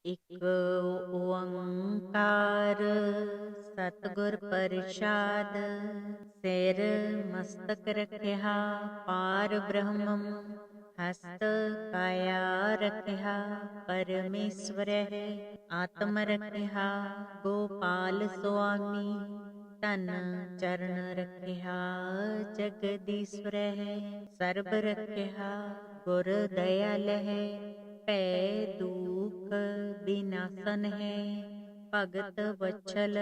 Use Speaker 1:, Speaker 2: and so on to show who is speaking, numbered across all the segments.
Speaker 1: ਇੱਕ ਓੰਕਾਰ ਸਤਿਗੁਰ ਪ੍ਰਸਾਦ। ਸਿਰ ਮਸਤਕ ਰਖਿਆ ਪਾਰ ਬ੍ਰਹਮੰ, ਹਸਤ ਕਾਇਆ ਰਖਿਆ ਪਰਮੇਸ਼ਵਰਹਿ। ਆਤਮ ਰਖਿਆ ਗੋਪਾਲ ਸੁਆਮੀ, ਧਨ ਚਰਨ ਰਖਿਆ ਜਗਦੀਸ਼ਵਰਹਿ। ਸਰਬ ਰਖਿਆ ਗੁਰ ਦਇਆਲਹਿ, ਭੈ ਦੂਖ ਬਿਨਾਸਨ ਹੈ। ਭਗਤ ਵਛਲ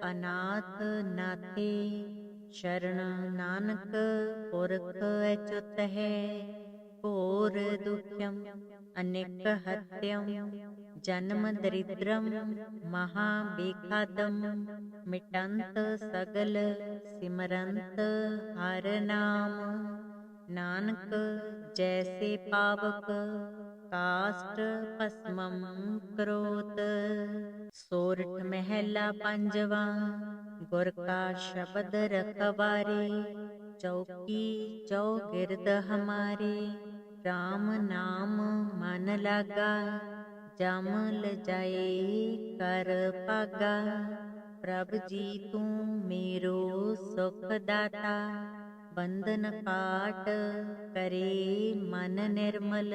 Speaker 1: ਅਨਾਥ ਨਾਥੇ, ਸ਼ਰਨ ਨਾਨਕ ਪੁਰਖ ਅਚੁੱਤ ਹੈ। ਘੋਰ ਦੁਖਿਅਮ ਅਨੇਕ ਹਤਿਅਮ, ਜਨਮ ਦਰਿਦ੍ਰਮ ਮਹਾ ਬੇਖਾਦਮ। ਮਿਟੰਤ ਸਗਲ ਸਿਮਰੰਤ ਹਰ ਨਾਮ, ਨਾਨਕ ਜੈਸੇ ਪਾਵਕ ਕਾਸ਼ਟ ਭਸਮੰ ਕਰੋਤ। ਸੋਰਠ ਮਹਿਲਾ ਪੰਜਵਾ। ਗੁਰ ਕਾ ਸ਼ਬਦ ਰਖਵਾਰੇ, ਚੌਕੀ ਚੌਗਿਰਦ ਹਮਾਰੇ। ਰਾਮ ਨਾਮ ਮਨ ਲਾਗਾ, ਜਮ ਲਜਾਏ ਕਰ ਭਾਗਾ। ਪ੍ਰਭ ਜੀ ਤੂੰ ਮੇਰੋ ਸੁਖ ਦਾਤਾ, ਬੰਧਨ ਕਾਟ ਕਰੇ ਮਨ ਨਿਰਮਲ।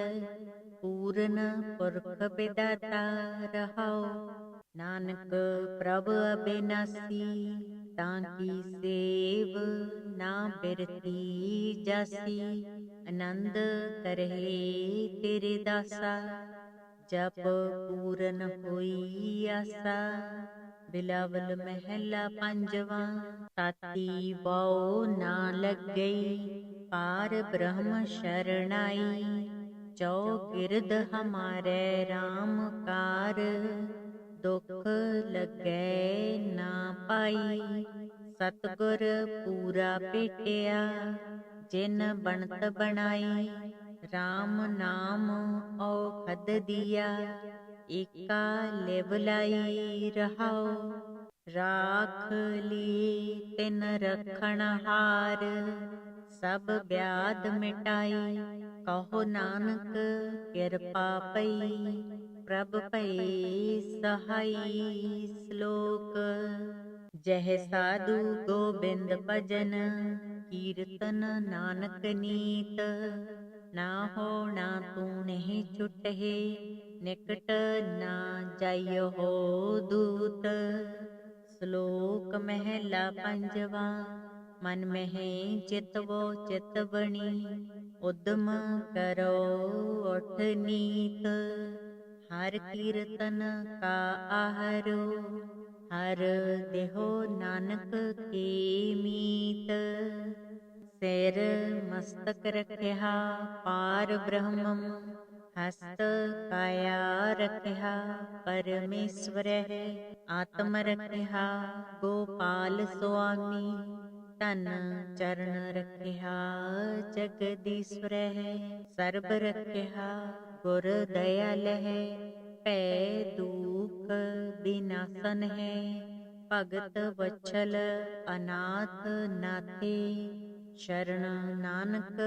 Speaker 1: ਪੂਰਨ ਪੁਰਖ ਬਿਦਾਤਾ ਰਹਾਉ, ਨਾਨਕ ਪ੍ਰਭ ਅਬਿਨਾਸੀ। ਤਾਂ ਕੀ ਸੇਵ ਨਾ ਬਿਰਤੀ ਜਾਸੀ, ਆਨੰਦ ਕਰਹਿ ਤੇਰੇ ਦਾਸਾ। ਜਪ ਪੂਰਨ ਹੋਈ ਆਸਾ। ਬਿਲਾਵਲ ਮਹਿਲਾ ਪੰਜਵਾ। ਤਾਤੀ ਬਉ ਨਾ ਲੱਗਈ, ਪਾਰ ਬ੍ਰਹਮ ਸ਼ਰਨਾਈ। ਚੌਗਿਰਦ ਹਮਾਰੇ ਰਾਮ ਕਾਰ, ਦੁਖ ਲੱਗੈ ਨਾ ਪਾਈ। ਸਤਿਗੁਰ ਪੂਰਾ ਭੇਟਿਆ, ਜਿਨ ਬਣਤ ਬਣਾਈ। ਰਾਮ ਨਾਮ ਔਖਦ ਦੀਆ, ਏਕਾ ਲਿਵ ਲਾਈ ਰਹਾਉ। ਰਾਖ ਲੀ ਤਿਨ ਰਖਣ ਹਾਰ, ਸਭ ਬਿਆਦ ਮਿਟਾਈ। ਕਹੋ ਨਾਨਕ ਕਿਰਪਾ ਪਈ, ਪ੍ਰਭ ਭਈ ਸਹਾਈ। ਸ਼ਲੋਕ। ਜਹ ਸਾਧੂ ਗੋਬਿੰਦ ਭਜਨ, ਕੀਰਤਨ ਨਾਨਕ ਨੀਤ। ਨਾ ਹੋਣਾ ਤੂੰ ਨਹੀਂ ਛੁਟਹਿ, ਨਿਕਟ ਨਾ ਜਾਇਓ ਦੂਤ। ਸ਼ਲੋਕ ਮਹਿਲਾ ਪੰਜਵਾ। ਮਨ ਮਹਿ ਚਿਤਵੋ ਚਿਤ ਬਣੀ, ਉਦਮ ਕਰੋ ਉਠ ਨੀਤ। ਹਰ ਕੀਰਤਨ ਕਾ ਆਹਰੋ, ਹਰ ਦੇਹੋ ਨਾਨਕ ਕੀ ਮੀਤ। ਸਿਰ ਮਸਤਕ ਰਖਿਆ ਪਾਰ ਬ੍ਰਹਮੰ, ਹਸਤ ਕਾਇਆ ਰਖਿਆ ਪਰਮੇਸ਼ਵਰਹਿ। ਆਤਮ ਰਖਿਆ ਗੋਪਾਲ ਸੁਆਮੀ, ਧਨ ਚਰਨ ਰਖਿਆ ਜਗਦੀਸ਼ਵਰਹਿ। ਸਰਬ ਰਖਿਆ ਗੁਰ ਦਇਆਲਹਿ, ਭੈ ਦੂਖ ਬਿਨਾਸਨ ਹੈ। ਭਗਤ ਵਛਲ ਅਨਾਥ ਨਾਥੇ, ਸ਼ਰਨ ਨਾਨਕ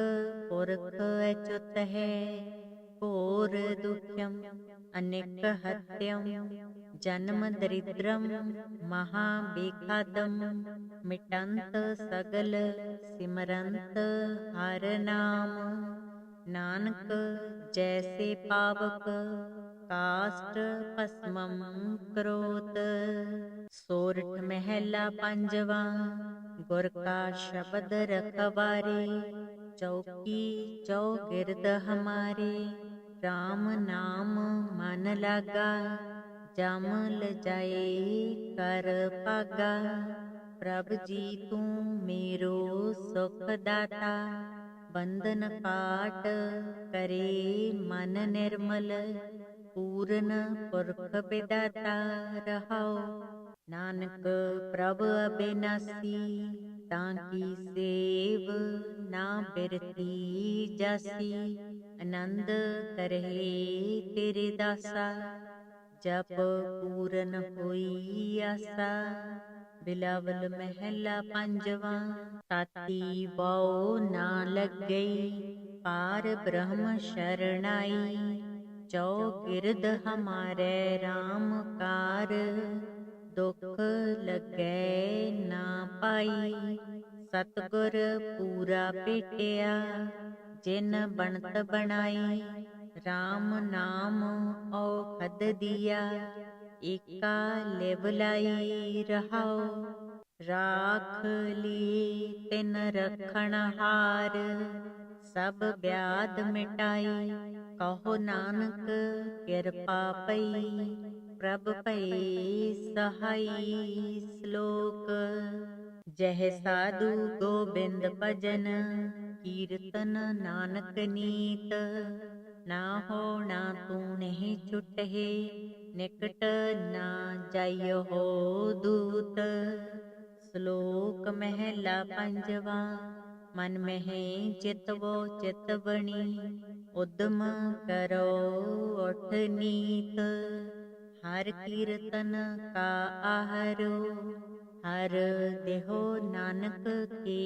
Speaker 1: ਪੁਰਖ ਅਚੁੱਤ ਹੈ। ਘੋਰ ਦੁਖਿਅਮ ਅਨੇਕ ਹਤਿਅਮ, ਜਨਮ ਦਰਿਦ੍ਰਮ ਮਹਾ ਬੇਖਾਦਮ। ਮਿਟੰਤ ਸਗਲ ਸਿਮਰੰਤ ਹਰ ਨਾਮ, ਨਾਨਕ ਜੈਸੇ ਪਾਵਕ ਕਾਸ਼ਟ ਭਸਮੰ ਕਰੋਤ। ਸੋਰਠ ਮਹਿਲਾ ਪੰਜਵਾ। ਗੁਰ ਕਾ ਸ਼ਬਦ ਰਖਵਾਰੇ, ਚੌਕੀ ਚੌਗਿਰਦ ਹਮਾਰੇ। ਰਾਮ ਨਾਮ ਮਨ ਲਾਗਾ, ਜਮ ਲਜਾਏ ਕਰ ਭਾਗਾ। ਪ੍ਰਭ ਜੀ ਤੂੰ ਮੇਰੋ ਸੁਖ ਦਾਤਾ, ਬੰਧਨ ਕਾਟ ਕਰੇ ਮਨ ਨਿਰਮਲ। ਪੂਰਨ ਪੁਰਖ ਬਿਦਾਤਾ ਰਹਾਉ, ਨਾਨਕ ਪ੍ਰਭ ਅਬਿਨਾਸੀ। ਤਾਂ ਕੀ ਸੇਵ ਨਾ ਬਿਰਤੀ ਜਾਸੀ, ਆਨੰਦ ਕਰਹਿ ਤੇਰੇ ਦਾਸਾ। ਜਪ ਪੂਰਨ ਹੋਈ ਆਸਾ। ਬਿਲਾਵਲ ਮਹਿਲਾ ਪੰਜਵਾ। ਤਾਤੀ ਬਉ ਨਾ ਲੱਗਈ, ਪਾਰ ਬ੍ਰਹਮ ਸ਼ਰਨਾਈ। चौगिरद हमारे राम कार, दुख लगे ना पाई। सतगुर पूरा भेटिया, जिन बनत बनाई। राम नाम औखद दिया, एका लिव लाई रहाओ। राख ली तिन रखण हार, सब व्याध मिटाई। कहो नानक किरपा पई, प्रभ भई सहाई। श्लोक। जह साधु गोबिंद भजन, कीर्तन नानक नीत। ना हो ना तू नहीं छुटहे, निकट ना जाइयो हो दूत। श्लोक महला पंजवा। मन में चितवो चित बणी, उद्यम करो उठ नीत। हर कीर्तन का आहारो, हर देहो नानक के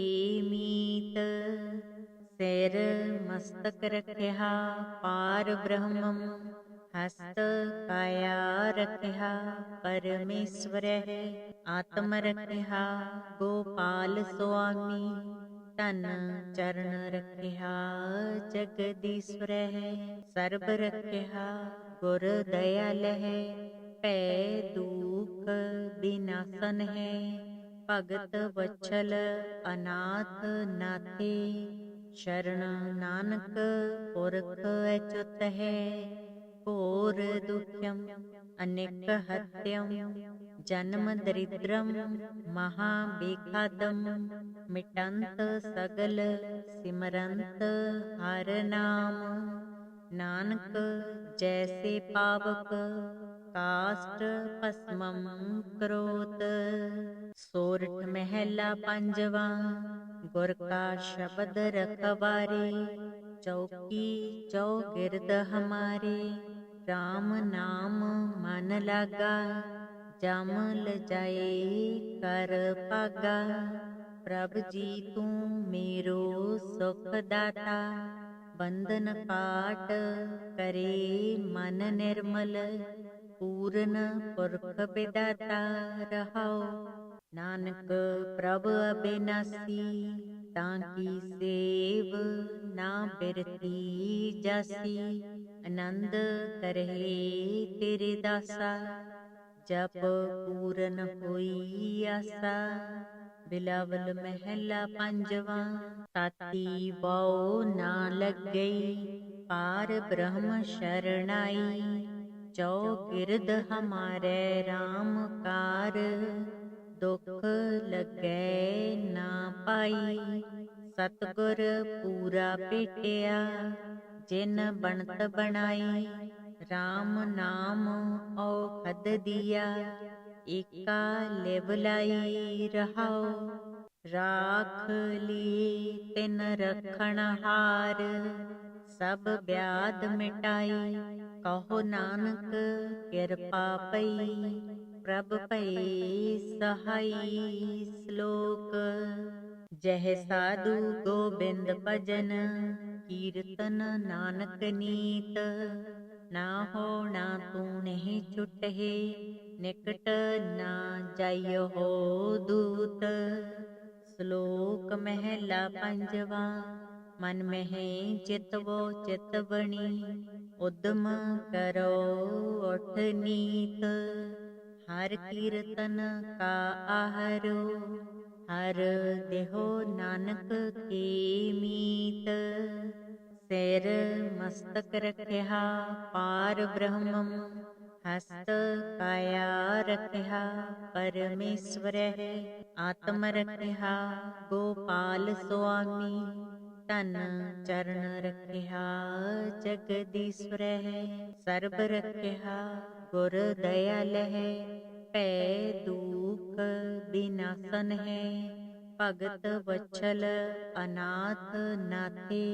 Speaker 1: मीत। सिर मस्तक रखिया पार ब्रह्मम, हस्त काया रखिया परमेश्वर है। आत्म रखिया गोपाल स्वामी, तन चरण रखिया जगदीश्वर है। सर्ब रखिया गुर दयाल है, पै दुख विनाशन है। भगत वत्सल अनाथ नाथे, शरण नानक पुरख अच्युत है। घोर दुख्यम अनेक हत्यम, जन्म दरिद्रम महाबेखादम। मिटंत सगल सिमरंत हर नाम, नानक जैसे पावक काष्ठ भस्मम करोत। सोरठ महला पंजवा। गुर का शब्द रखवारे, चौकी चौगिरद हमारे। राम नाम मन लागा, जम लजाए कर पागा। प्रभ जी तू मेरो सुख दाता, बंधन काट करे मन निर्मल। पूर्ण पुरख विदाता रहाओ, नानक प्रभ अबिनासी। ताकी सेव ना बिरती जासी, आनंद करहे तेरे दासा। जप पूरन होई आसा, बिलावल महला पंजवा। ताती बहु ना लग गई, पार ब्रह्म शरणाई। चौगिरद हमारे राम कार, दुख लगे ना पाई। सतगुर पूरा भेटिया, जिन बनत बनाई। राम नाम औखद दिया, एका लिव लाई रहाओ। राख ली तिन रखण हार, सब व्याध मिटाई। कहो नानक किरपा पई, प्रभ भई सहाई। श्लोक। जह साधु गोबिंद भजन, कीर्तन नानक नीत। ना हो ना तू नहीं छुटहे, निकट ना जाइयो हो दूत। श्लोक महला पंजवा। मन में चितवो चित बणी, उद्यम करो उठ नीत। हर कीर्तन का आहारो, हर देहो नानक के मीत। सिर मस्तक रखिया पार ब्रह्मम, हस्त काया रखिया परमेश्वर है। आत्म रखिया गोपाल स्वामी, तन चरण रखिया जगदीश्वर है। सर्ब रखिया गुर दयाल है, पै दुख विनाशन है। भगत वत्सल अनाथ नाथे,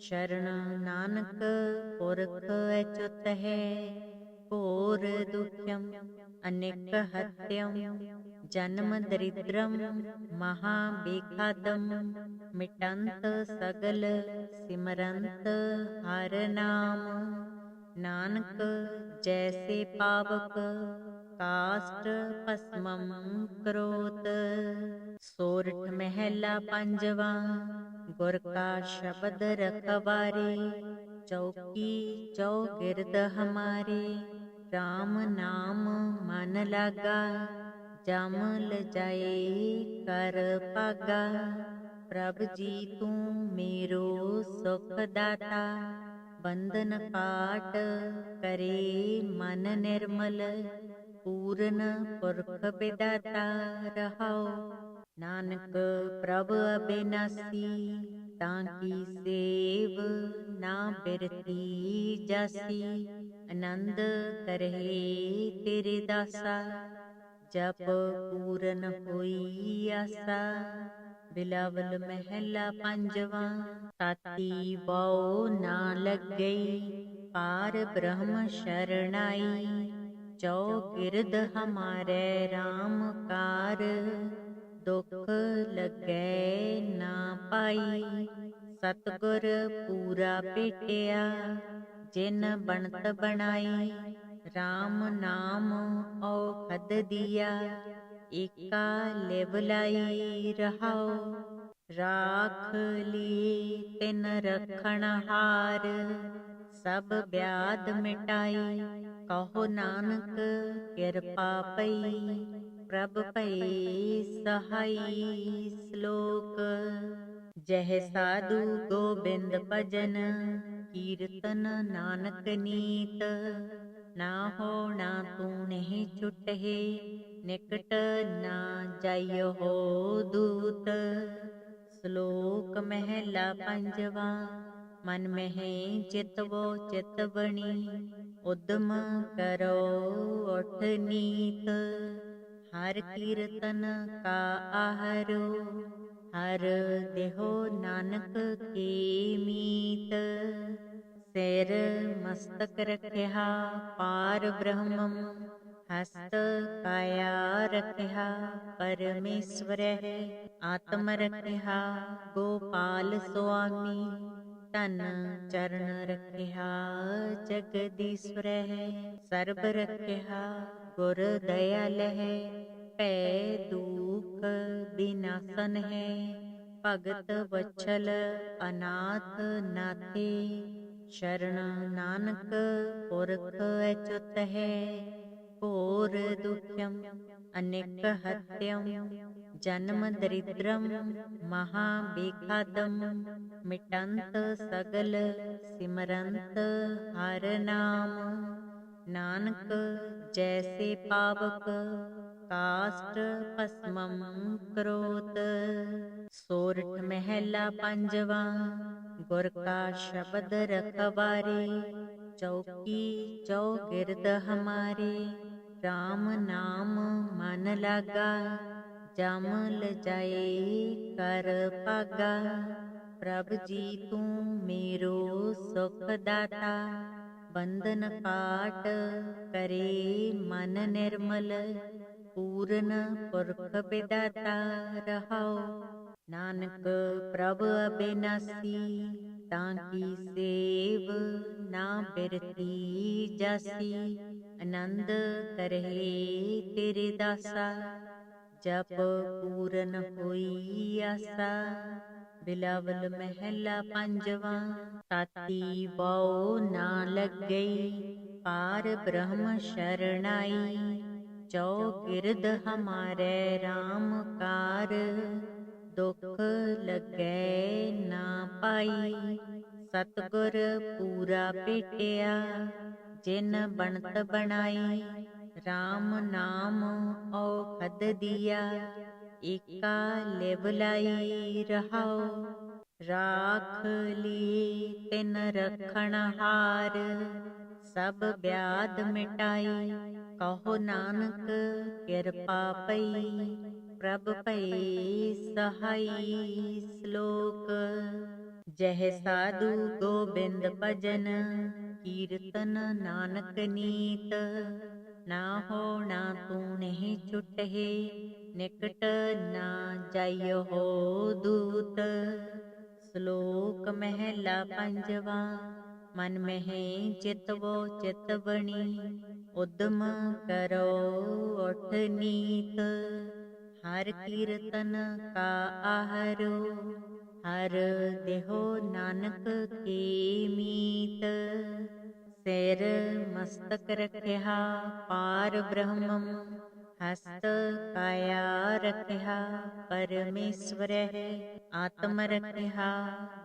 Speaker 1: शरण नानक पुरख अच्युत है। घोर दुख्यम अनेक हत्यम, जन्म दरिद्रम महाबेखादम। मिटंत सगल सिमरंत हर नाम, नानक जैसे पावक काष्ठ भस्मं करोत। सोरठ महला पंजवा। गुर का शब्द रखवारे चौकी चौगिरद हमारे। राम नाम मन लागा जम लजाए कर पागा। प्रभ जी तू मेरो सुख दाता बंधन काट करे मन निर्मल। पूरन पुरख विदाता रहाओ नानक प्रभ अबिनासी। ताकी सेव ना बिरती जासी आनंद करहे तेरे दासा। जप पूरन होई आसा। बिलावल महला पंजवा। ताती बौ ना लग गई पार ब्रह्म शरणाई। चौगिरद हमारे राम कार दुख लगै ना पाई। सतगुर पूरा भेटिया जिन बनत बनाई। राम नाम औखद दिया एका लिव लाई रहाओ। राख लिए तिन रखण हार सब व्याध मिटाई। कहो नानक किरपा पई प्रभ भई सहाई। श्लोक जह साधु गोबिंद भजन कीर्तन नानक नीत। ना हो ना तू नहीं छुटहे निकट ना जाइयो हो दूत। श्लोक महला पंजवा। मन में चितवो चित बनी उद्यम करो उठ नीत। हर कीर्तन का आहारो हर देहो नानक के मीत। सिर मस्तक रखिया पार ब्रह्मम हस्त काया रखिया परमेश्वर है। आत्म रखिया गोपाल स्वामी तन चरण रखिया जगदीश्वर है। सर्ब रखिया गुर दयाल है पै दुख विनाशन है। भगत वत्सल अनाथ नाथे शरण नानक पुरख अच्युत है। घोर दुख्यम अनेक हत्यम जन्म दरिद्रम महाबेखादम। मिटंत सगल सिमरंत हर नाम। नानक जैसे पावक काष्ठ भस्मं करोत। सोरठ महला पंजवा। गुर का शब्द रखवारे चौकी चौगिरद हमारे। राम नाम मन लागा जम लजाए कर पागा। प्रभ जी तू मेरो सुख दाता बंधन काट करे मन निर्मल। पूरन पुरख विदाता रहाओ नानक प्रभ अबिनासी। ताकी सेव ना बिरती जासी आनंद करहे तेरे दासा। जप पूरन होई आसा। बिलावल महला पंजवा। ताती बौ ना लग गई पार ब्रह्म शरणाई। चौगिरद हमारे राम कार दुख लगै ना पाई। सतगुर पूरा भेटिया जिन बनत बनाई। राम नाम औखद दिया एका लिव लाई रहाओ। राख लिए तिन रखण हार सब व्याध मिटाई। कहो नानक किरपा पई प्रभ भई सहाई। श्लोक जह साधु गोबिंद भजन कीर्तन नानक नीत। ना हो ना तू नहीं छुटहे निकट ना जाइयो हो दूत। श्लोक महला पंजवा। मन में चितवो चित बणी, उद्यम करो उठ नीत। हर कीर्तन का आहारो, हर देहो नानक की मीत। सिर मस्तक रखिया पार ब्रह्मम, हस्त काया रखिया परमेश्वर है। आत्म रखिया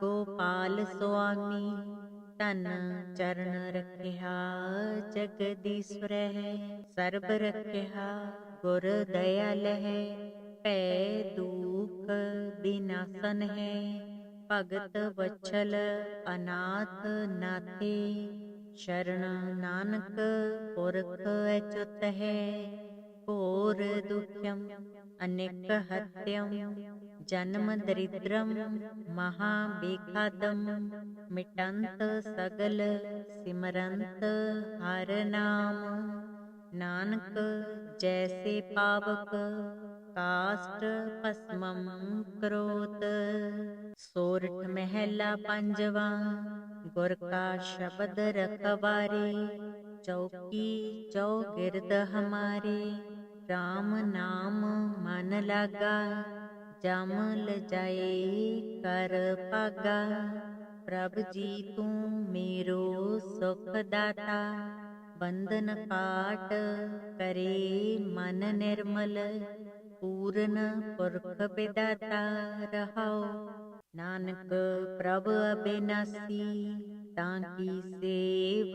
Speaker 1: गोपाल स्वामी, तन चरण रखिया जगदीश्वर है। सर्ब रखिया गुर दयाल है, पै दुख विनाशन है। भगत वत्सल अनाथ नाथे, शरण नानक पुरख अच्युत है। घोर दुख्यम अनेक हत्यम, जन्म दरिद्रम महाबेखादम। मिटंत सगल सिमरंत हर नाम, नानक जैसे पावक काष्ठ भस्मम करोत। सोरठ महला पंजवा, गुर का शब्द रखवारे। चौकी चौगिरद हमारे, राम नाम मन लागा। जम लजाए कर पागा, प्रभ जी तू मेरो सुख दाता। बंधन काट करे मन निर्मल, पूर्ण पुरख विदाता रहाओ। नानक प्रभ अबिनासी, ताकी सेव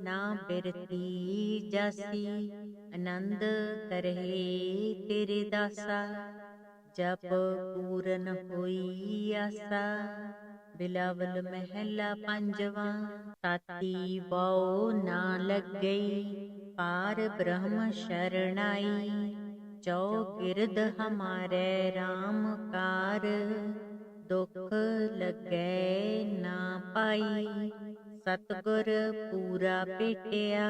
Speaker 1: ना बिरती जासी। आनंद करहे तेरे दासा, जप पूरन होई आसा। बिलावल महला पंजवा, ताती वाओ ना लग गई, पार ब्रह्म शरणाई। चौगिरद हमारे राम कार, दुख लगे ना पाई। सतगुर पूरा भेटिया,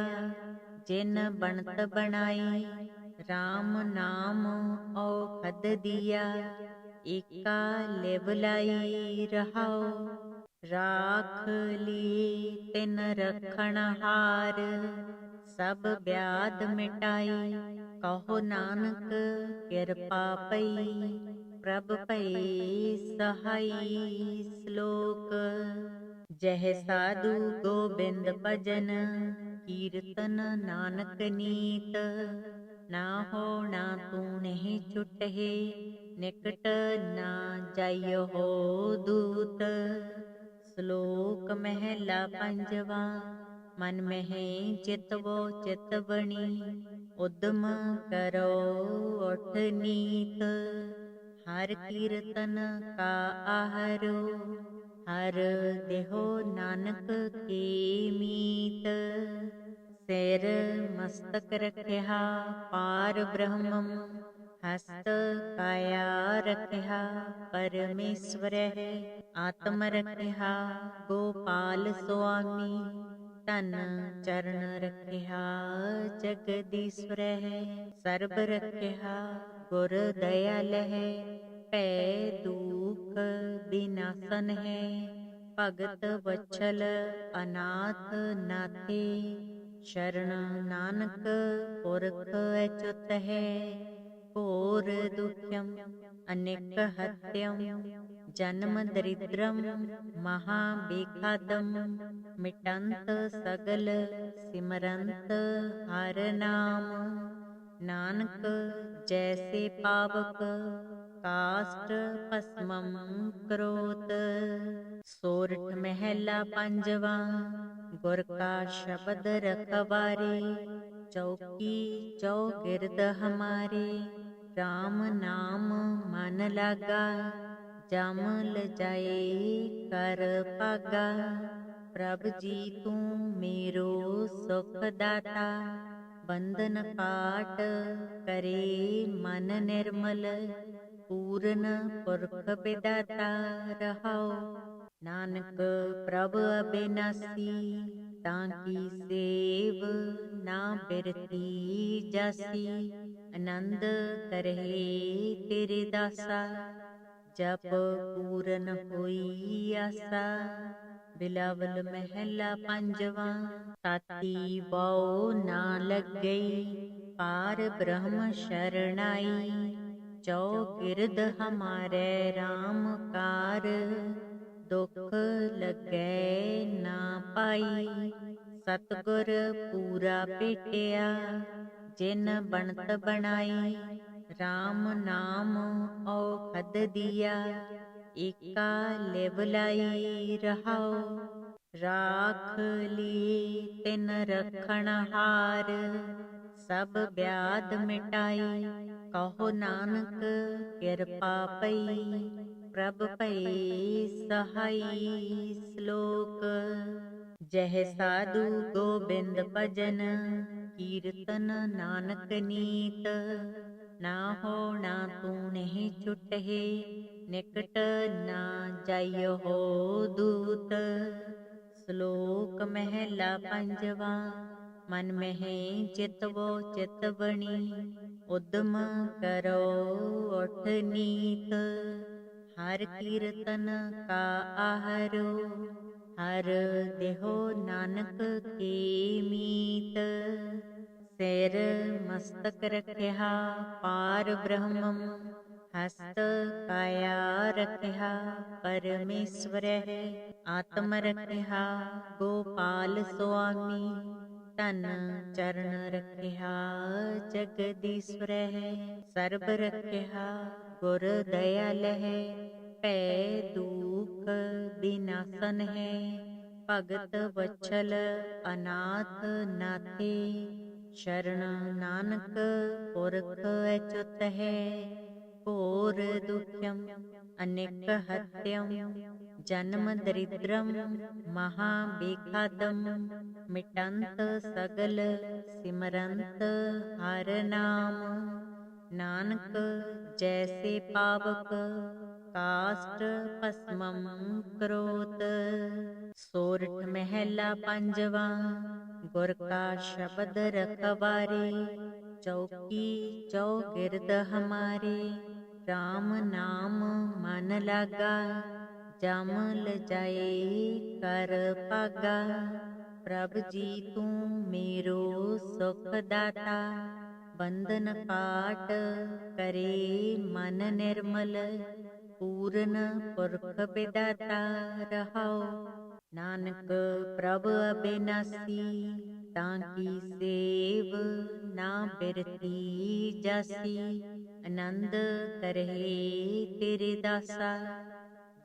Speaker 1: जिन बनत बनाई। राम नाम औखद दिया, एका लिवलाई रहाओ। राख लिए तिन रखण हार, सब व्याध मिटाई। कहो नानक कृपा पई, प्रभ भई सहाई। श्लोक। जह साधु गोबिंद भजन, कीर्तन नानक नीत। ना हो ना तू नहीं छुटहे, निकट ना जाइयो हो दूत। श्लोक महला पंजवा, मन में चितवो चित बणी। उद्यम करो उठ नीत। हर कीर्तन का आहारो, हर देहो नानक की मीत। सिर मस्तक रखिया पार ब्रह्मम, हस्त काया रखिया परमेश्वर है। आत्म रखिया गोपाल स्वामी, तन चरण रखिया जगदीश्वर है। सर्ब रखिया गुर दयाल है, पै दुख विनाशन है। भगत वत्सल अनाथ नाथे, शरण नानक पुरख अच्युत है। घोर दुख्यम अनेक हत्यम, जन्म दरिद्रम महाबेखादम। मिटंत सगल सिमरंत हर नाम, नानक जैसे पावक काष्ठ भस्मम करोत। सोरठ महला पंजवा, गुर का शब्द रखवारे। चौकी चौगिरद हमारे, राम नाम मन लागा। जम लजाए कर पागा, प्रभ जी तू मेरो सुख दाता। बंधन काट करे मन निर्मल, पूर्ण पुरख विदाता रहाओ। नानक प्रभ अबिनासी, ताकी सेव ना बिरती जासी। आनंद करहे तेरे दासा, जप पूरन होई आसा। ਬਿਲਾਵਲ ਮਹਿਲਾ ਪੰਜਵਾਂ। ਤਾਤੀ ਬਉ ਨਾ ਲੱਗਈ, ਪਾਰ ਬ੍ਰਹਮ ਸ਼ਰਨਾਈ। ਚੌਗਿਰਦ ਹਮਾਰੇ RAM ਕਾਰ, ਦੁਖ ਲੱਗੈ ਨਾ ਪਾਈ। ਸਤਿਗੁਰ ਪੂਰਾ ਭੇਟਿਆ, ਜਿਨ ਬਣਤ ਬਣਾਈ। RAM ਨਾਮ ਔਖਦ ਦੀਆ, ਏਕਾ ਲਿਵ ਲਾਈ ਰਹਾਉ। ਰਾਖ ਲੀ ਤਿਨ ਰਖਣ ਹਾਰ, ਸਭ ਬਿਆਦ ਮਿਟਾਈ। ਕਹੋ ਨਾਨਕ ਕਿਰਪਾ ਪਈ, ਪ੍ਰਭ ਭਈ ਸਹਾਈ। ਸ਼ਲੋਕ। ਜਹ ਸਾਧੂ ਗੋਬਿੰਦ ਭਜਨ, ਕੀਰਤਨ ਨਾਨਕ ਨੀਤ। ਨਾ ਹੋਣਾ ਤੂੰ ਨਹੀਂ ਛੁਟਹਿ, ਨਿਕਟ ਨਾ ਜਾਇਓ ਹੋ ਦੂਤ। ਸ਼ਲੋਕ ਮਹਿਲਾ ਪੰਜਵਾਂ। ਮਨ ਮਹਿ ਚਿਤਵੋ ਚਿਤ ਬਣੀ, ਉਦਮ ਕਰੋ ਉਠ ਨੀਤ। ਹਰ ਕੀਰਤਨ ਕਾ ਆਹਰੋ, ਹਰ ਦੇਹੋ ਨਾਨਕ ਕੀ ਮੀਤ। ਸਿਰ ਮਸਤਕ ਰਖਿਆ ਪਾਰ ਬ੍ਰਹਮੰ, ਹਸਤ ਕਾਇਆ ਰਖਿਆ ਪਰਮੇਸ਼ਵਰਹਿ। ਆਤਮ ਰਖਿਆ ਗੋਪਾਲ ਸੁਆਮੀ, ਧਨ ਚਰਨ ਰਖਿਆ ਜਗਦੀਸ਼ਵਰਹਿ। ਸਰਬ ਰਖਿਆ ਗੁਰ ਦਇਆਲਹਿ, ਭੈ ਦੂਖ ਬਿਨਾਸਨ ਹੈ। ਭਗਤ ਵਛਲ ਅਨਾਥ ਨਾਥੇ, ਸ਼ਰਨ ਨਾਨਕ ਪੁਰਖ ਅਚੁੱਤ ਹੈ। ਘੋਰ ਦੁਖਮ ਅਨੇਕ ਹਤਯਮ, ਜਨਮ ਦਰਿਦ੍ਰਮ ਮਹਾ ਬੇਖਾਦਮ। ਮਿਟੰਤ ਸਗਲ ਸਿਮਰੰਤ ਹਰ ਨਾਮ, ਨਾਨਕ ਜੈਸੇ ਪਾਵਕ ਕਾਸ਼ਟ ਭਸਮੰ ਕਰੋਤ। ਸੋਰਠ ਮਹਿਲਾ ਪੰਜਵਾਂ। ਗੁਰ ਕਾ ਸ਼ਬਦ ਰਖਵਾਰੇ, ਚੌਕੀ ਚੌਗਿਰਦ ਹਮਾਰੇ। RAM ਨਾਮ ਮਨ ਲਾਗਾ, ਜਮ ਲਜਾਏ ਕਰ ਭਾਗਾ। ਪ੍ਰਭ ਜੀ ਤੂੰ ਮੇਰੋ ਸੁਖ ਦਾਤਾ, ਬੰਧਨ ਕਾਟ ਕਰੇ ਮਨ ਨਿਰਮਲ। ਪੂਰਨ ਪੁਰਖ ਬਿਦਾਤਾ ਰਹਾਉ, ਨਾਨਕ ਪ੍ਰਭ ਅਬਿਨਾਸੀ। ਤਾਂ ਕੀ ਸੇਵ ਨਾ ਬਿਰਤੀ ਜਾਸੀ, ਆਨੰਦ ਕਰਹਿ ਤੇਰੇ ਦਾਸਾ।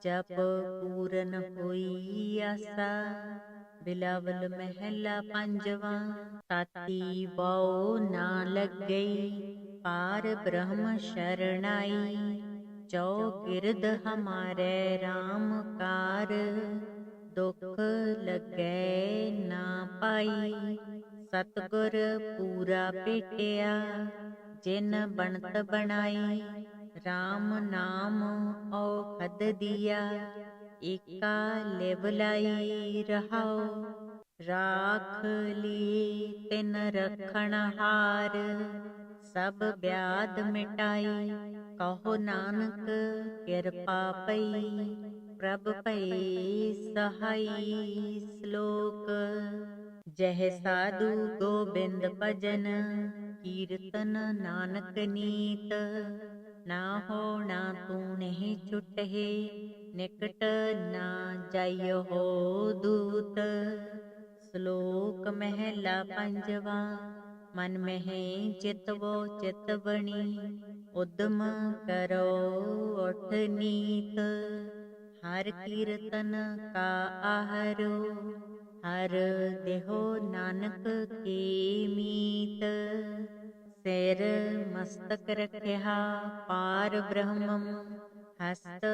Speaker 1: ਜਪ ਪੂਰਨ ਹੋਈ ਆਸਾ। ਬਿਲਾਵਲ ਮਹਿਲਾ ਪੰਜਵਾਂ। ਤਾਤੀ ਬਉ ਨਾ ਲੱਗਈ, ਪਾਰ ਬ੍ਰਹਮ ਸ਼ਰਨਾਈ। ਚੌਗਿਰਦ ਹਮਾਰੇ RAM ਕਾਰ, ਦੁਖ ਲੱਗੈ ਨਾ ਪਾਈ। ਸਤਿਗੁਰ ਪੂਰਾ ਭੇਟਿਆ, ਜਿਨ ਬਣਤ ਬਣਾਈ। RAM ਨਾਮ ਔਖਦ ਦੀਆ, ਏਕਾ ਲਿਵ ਲਾਈ ਰਹਾਉ। ਰਾਖ ਲੀ ਤਿਨ ਰਖਣ ਹਾਰ, ਸਭ ਬਿਆਦ ਮਿਟਾਈ। ਕਹੋ ਨਾਨਕ ਕਿਰਪਾ ਪਈ, ਪ੍ਰਭ ਭਈ ਸਹਾਈ। ਸ਼ਲੋਕ। ਜਹ ਸਾਧੂ ਗੋਬਿੰਦ ਭਜਨ, ਕੀਰਤਨ ਨਾਨਕ ਨੀਤ। ਨਾ ਹੋਣਾ ਤੂੰ ਨਹੀਂ ਛੁਟਹਿ, ਨਿਕਟ ਨਾ ਜਾਇਓ ਹੋ ਦੂਤ। ਸ਼ਲੋਕ ਮਹਿਲਾ ਪੰਜਵਾਂ। ਮਨ ਮਹਿ ਚਿਤਵੋ ਚਿਤ ਬਣੀ, ਉਦਮ ਕਰੋ ਉਠ ਨੀਤ। ਹਰ ਕੀਰਤਨ ਕਾ ਆਹਰੋ, ਹਰ ਦੇਹੋ ਨਾਨਕ ਕੀ ਮੀਤ। ਸਿਰ ਮਸਤਕ ਰਖਿਆ ਪਾਰ ਬ੍ਰਹਮੰ, ਹਸਤ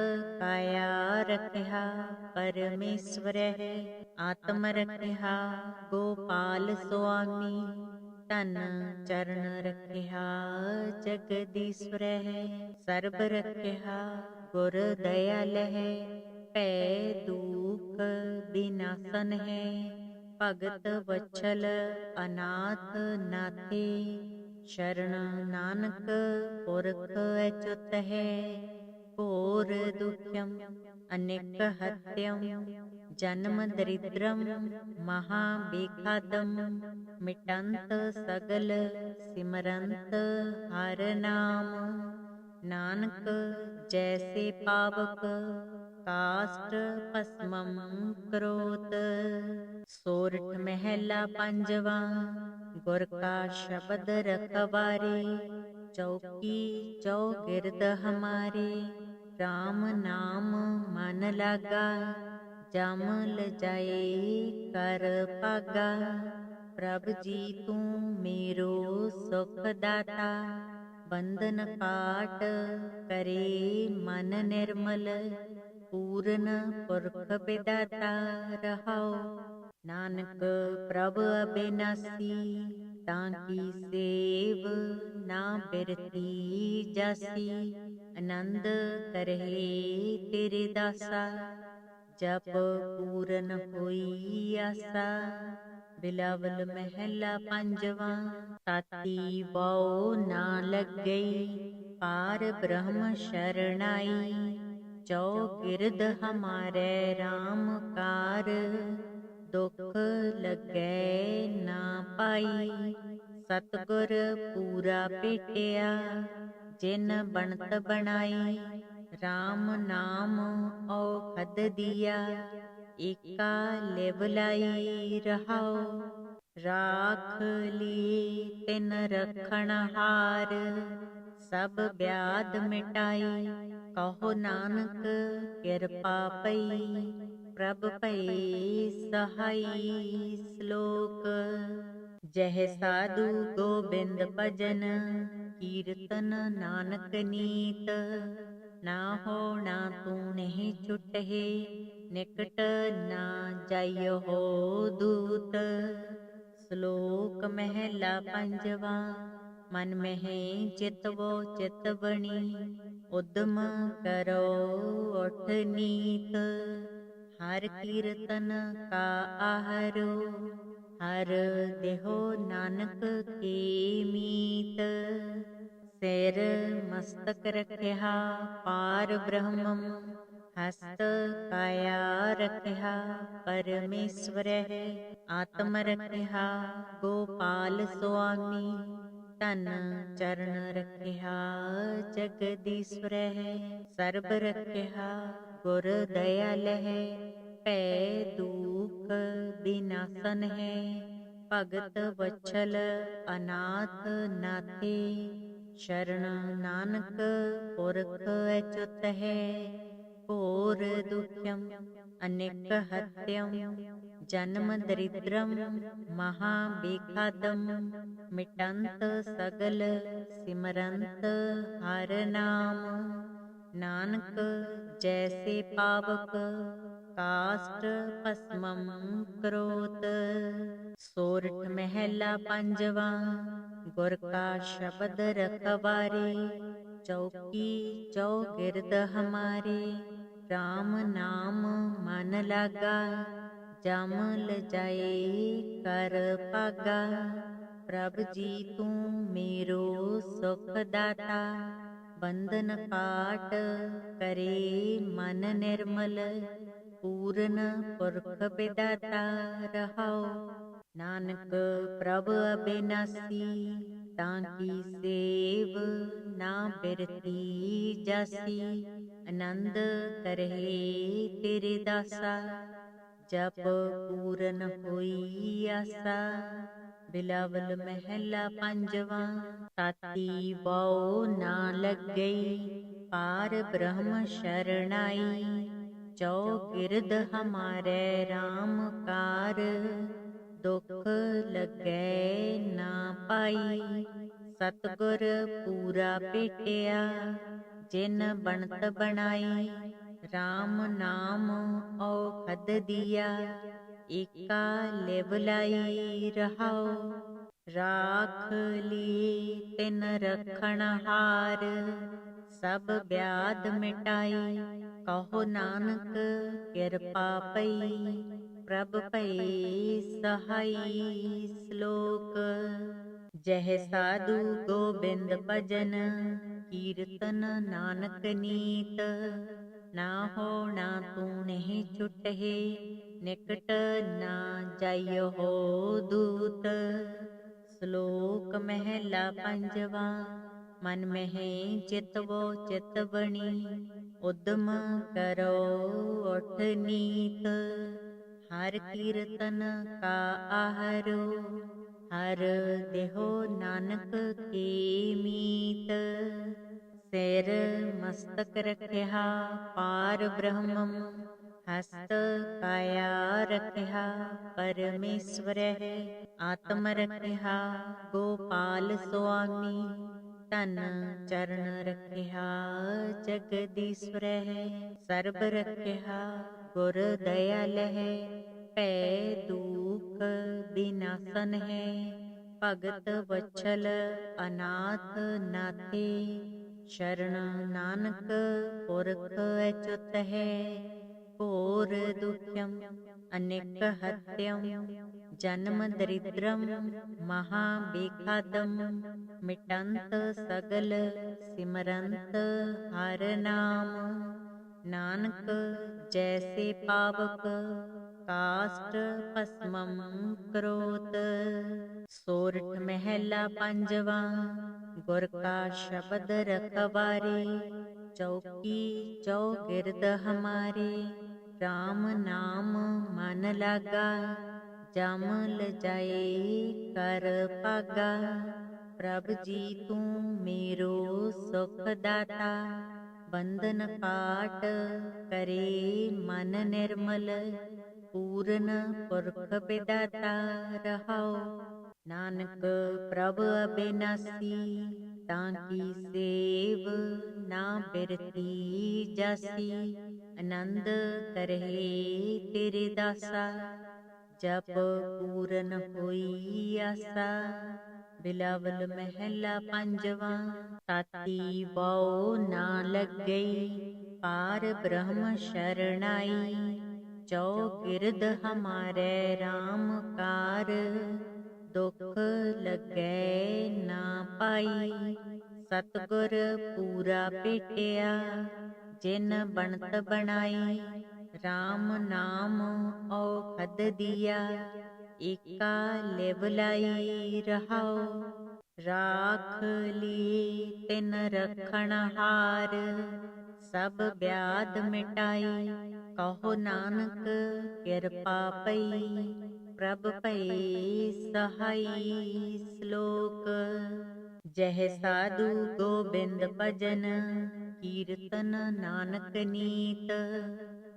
Speaker 1: ਕਾਇਆ ਰਖਿਆ ਪਰਮੇਸ਼ਵਰਹਿ। ਆਤਮ ਰਖਿਆ ਗੋਪਾਲ ਸੁਆਮੀ, ਧਨ ਚਰਨ ਰਖਿਆ ਜਗਦੀਸ਼ਵਰਹਿ। ਸਰਬ ਰਖਿਆ ਗੁਰ ਦਇਆਲਹਿ, ਭੈ ਦੂਖ ਬਿਨਾਸਨ ਹੈ। ਭਗਤ ਵਛਲ ਅਨਾਥ ਨਾਥੇ, ਸ਼ਰਨ ਨਾਨਕ ਪੁਰਖ ਅਚੁੱਤ ਹੈ। ਘੋਰ ਦੁਖਮ ਅਨੇਕ ਹਤਯਮ, जन्म दरिद्रम महाबेखादम, मिटंत सगल सिमरंत हर नाम। नानक जैसे पावक काष्ठ भस्मम करोत। सोरठ महला पंजवा, गुर का शब्द रखवारे। चौकी चौगिरद हमारे, राम नाम मन लागा। जम लजाए कर पागा, प्रभ जी तू मेरो सुख दाता। बंधन काट करे मन निर्मल, पूर्ण पुरख विदाता रहाओ। नानक प्रभ अबिनासी, ताकी सेव ना बिरती जासी। आनंद करहे तेरे दासा, जप पूरन होई आसा। बिलावल महला पंजवा, ताती वाओ ना लग गई, पार ब्रह्म शरणाई। चौगिरद हमारे राम कार, दुख लगे ना पाई। सतगुर पूरा पेटिया, जिन बनत बनाई। राम नाम औखद दिया, एका लिवलाई रहाओ। राख लिए तिन रखण हार, सब व्याध मिटाई। कहो नानक कृपा पई, प्रभ पई सहाई। श्लोक। जह साधु गोबिंद भजन, कीर्तन नानक नीत। ना हो ना तू नहीं छुटहे, निकट ना जाइयो हो दूत। श्लोक महला पंजवा, मन में चितवो चित बनी। उद्यम करो उठ नीत, हर कीर्तन का आहरो। हर देहो नानक के मीत। सिर मस्तक रखिया पार ब्रह्मम, हस्त काया रखिया परमेश्वर है। आत्म रखिया गोपाल स्वामी, तन चरण रखिया जगदीश्वर है। सर्ब रखिया गुर दयाल है, पै दुख विनाशन है। भगत वत्सल अनाथ नाथे, शरण नानक पुरख अच्युत है। घोर दुख्यम अनेक हत्यम, जन्म दरिद्रम महाबेखादम। मिटंत सगल सिमरंत हर नाम। नानक जैसे पावक काष्ठ भस्मम करोत। सोरठ महला पंजवा, गुर का शब्द रखवारे। चौकी चौगिरद हमारे, राम नाम मन लागा। जम लजाए कर पागा, प्रभ जी तू मेरो सुख दाता। बंधन काट करे मन निर्मल, पूर्ण पुरख विदाता रहाओ। नानक प्रभ अबिनासी, ताकी सेव ना बिरती जासी। आनंद करहे तेरे दासा, जप पूरन होई आसा। बिलावल महला पंजवा, ताती वाओ ना लग गई, पार ब्रह्म शरणाई। चौगिरद हमारे राम कार, दुख लगे ना पाई। सतगुर पूरा पेटिया, जिन बनत बनाई। राम नाम औखद दिया, एका लिवलाई रहाओ। राख लिए तिन रखण हार, सब व्याध मिटाई। कहो नानक कृपा पई, प्रभ पई सहाई। श्लोक। जह साधु गोबिंद भजन, कीर्तन नानक नीत। ना हो ना तू नहीं छुटहे, निकट ना जाइयो हो दूत। श्लोक महला पंजवा। मन में चितवो चित बणी, उद्यम करो उठ नीत। हर कीर्तन का आहरो, हर देहो नानक के मीत। सिर मस्तक रखिया पार ब्रह्मम, हस्त काया रखिया परमेश्वर है। आत्म रखिया गोपाल स्वामी, तन चरण रखिया जगदीश्वर है। सर्ब रखिया गुर दयाल है, पै दुख विनाशन है। भगत वत्सल अनाथ नाथे, शरण नानक पुरख अच्युत है। घोर दुख्यम अनेक हत्यम, जन्म दरिद्रम महाबेखादम। मिटंत सगल सिमरंत हर नाम, नानक जैसे पावक काष्ठ भस्मम करोत। सोरठ महला पंजवा। गुर का शब्द रखवारे, चौकी चौगिरद हमारे। राम नाम मन लागा, जम लजाए कर पागा। प्रभु जी तू मेरो सुख दाता, बंधन काट करे मन निर्मल। पूर्ण पुरख विदाता रहाओ, नानक प्रभु अबिनासी। ताकी सेव ना बिरती जासी, आनंद करहे तेरे दासा। जप पूरन होई आसा, बिलावल महला पंजवा। ताती वाओ ना लग गई, पार ब्रह्म शरणाई। चौगिरद हमारे राम कार, दुख लगे ना पाई। सतगुर पूरा भेटिया, जिन बनत बनाई। राम नाम औखद दिया, एका लिव लाई रहाओ। राख लिए तिन रखण हार, सब व्याध मिटाई। कहो नानक कृपा पई, प्रभ भई सहाई। श्लोक। जह साधु गोबिंद भजन, कीर्तन नानक नीत।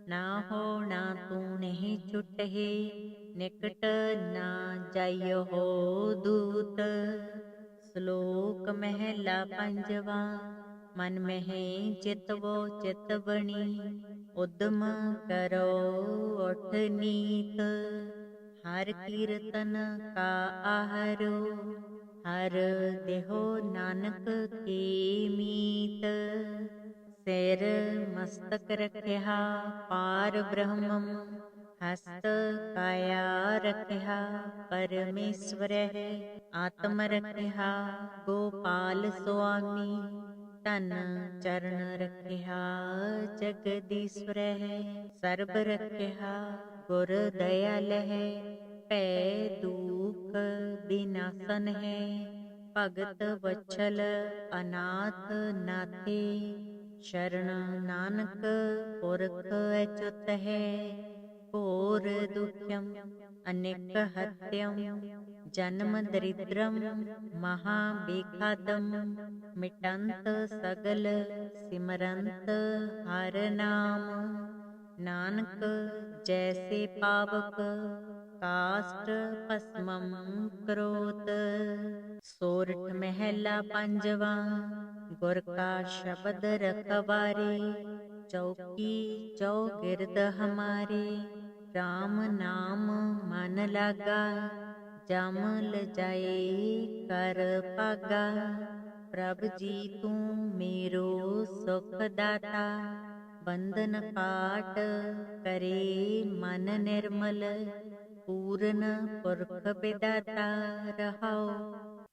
Speaker 1: ना हो ना तू नहीं छुटहे, निकट ना जाइयो हो दूत। श्लोक महला पंजवा। मन में चितवो चित बणी, उद्यम करो उठ नीत। हर कीर्तन का आहरो, हर देहो नानक के मीत। सिर मस्तक रखिया पार ब्रह्मम, हस्त काया रखिया परमेश्वर है। आत्म रखिया गोपाल स्वामी, तन चरण रखिया जगदीश्वर है। सर्ब रखिया गुर दयाल है, पै दुख विनाशन है। भगत वत्सल अनाथ नाथे, शरण नानक पुरख अच्युत है। घोर दुख्यम अनेक हत्यम, जन्म दरिद्रम महाबेखादम। मिटंत सगल सिमरंत हर नाम, नानक जैसे पावक काष्ठ भस्मम करोत। सोरठ महला पंजवा। गुर का शब्द रखवारे, चौकी चौगिरद हमारे। राम नाम मन लागा, जम लजाए कर पागा। प्रभु जी तू मेरो सुख दाता, बंधन काट करे मन निर्मल। पूर्ण पुरख विदाता रहाओ,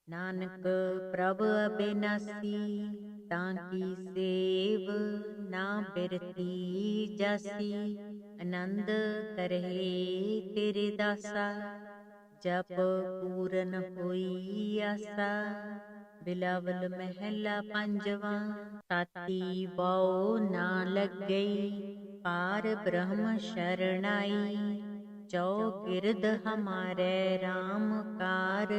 Speaker 1: नानक प्रभु अबिनासी। ताकी सेव ना बिरती जासी, ਆਨੰਦ ਕਰਹਿ ਤੇਰੇ ਦਾਸਾ, ਜਪ ਪੂਰਨ ਹੋਈ ਆਸਾ। ਬਿਲਾਵਲ ਮਹਿਲਾ ਪੰਜਵਾਂ, ਤਾਤੀ ਬਉ ਨਾ ਲੱਗਈ, ਪਾਰ ਬ੍ਰਹਮ ਸ਼ਰਨਾਈ। ਚੌਗਿਰਦ ਹਮਾਰੇ RAM ਕਾਰ,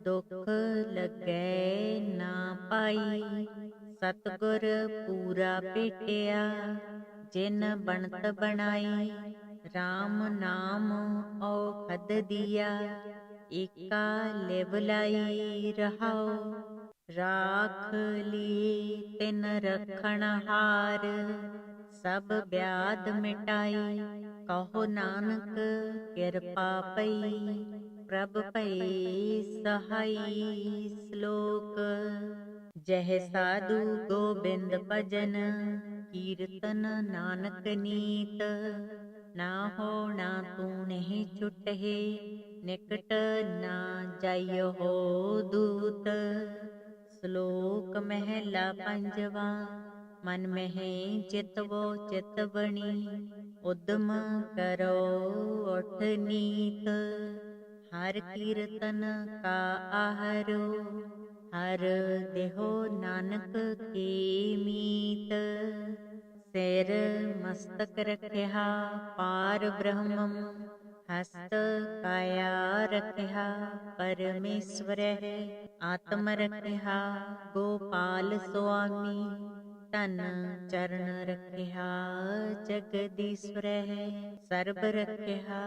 Speaker 1: ਦੁਖ ਲੱਗੈ ਨਾ ਪਾਈ। ਸਤਿਗੁਰ ਪੂਰਾ ਭੇਟਿਆ, ਜਿਨ ਬਣਤ ਬਣਾਈ। RAM ਨਾਮ ਔਖਦ ਦੀਆ, ਏਕਾ ਲਿਵ ਲਾਈ ਰਹਾਉ। ਰਾਖ ਲੀ ਤਿਨ ਰਖਣ ਹਾਰ, ਸਭ ਬਿਆਦ ਮਿਟਾਈ। ਕਹੋ ਨਾਨਕ ਕਿਰਪਾ ਪਈ, ਪ੍ਰਭ ਭਈ ਸਹਾਈ। ਸ਼ਲੋਕ। ਜਹ ਸਾਧੂ ਗੋਬਿੰਦ ਭਜਨ, ਕੀਰਤਨ ਨਾਨਕ ਨੀਤ। ਨਾ ਹੋਣਾ ਤੂੰ ਨਹੀਂ ਛੁਟਹਿ, ਨਿਕਟ ਨਾ ਜਾਇਓ ਦੂਤ। ਸ਼ਲੋਕ ਮਹਿਲਾ ਪੰਜਵਾਂ। ਮਨ ਮਹਿ ਚਿਤਵੋ ਚਿਤ ਬਣੀ, ਉਦਮ ਕਰੋ ਉਠ ਨੀਤ। ਹਰ ਕੀਰਤਨ ਕਾ ਆਹਰੋ, ਹਰ ਦੇਹੋ ਨਾਨਕ ਕੀ ਮੀਤ। ਸਿਰ ਮਸਤਕ ਰਖਿਆ ਪਾਰ ਬ੍ਰਹਮੰ, ਹਸਤ ਕਾਇਆ ਰਖਿਆ ਪਰਮੇਸ਼ਵਰਹਿ। ਆਤਮ ਰਖਿਆ ਗੋਪਾਲ ਸੁਆਮੀ, ਧਨ ਚਰਨ ਰਖਿਆ ਜਗਦੀਸ਼ਵਰਹਿ। ਸਰਬ ਰਖਿਆ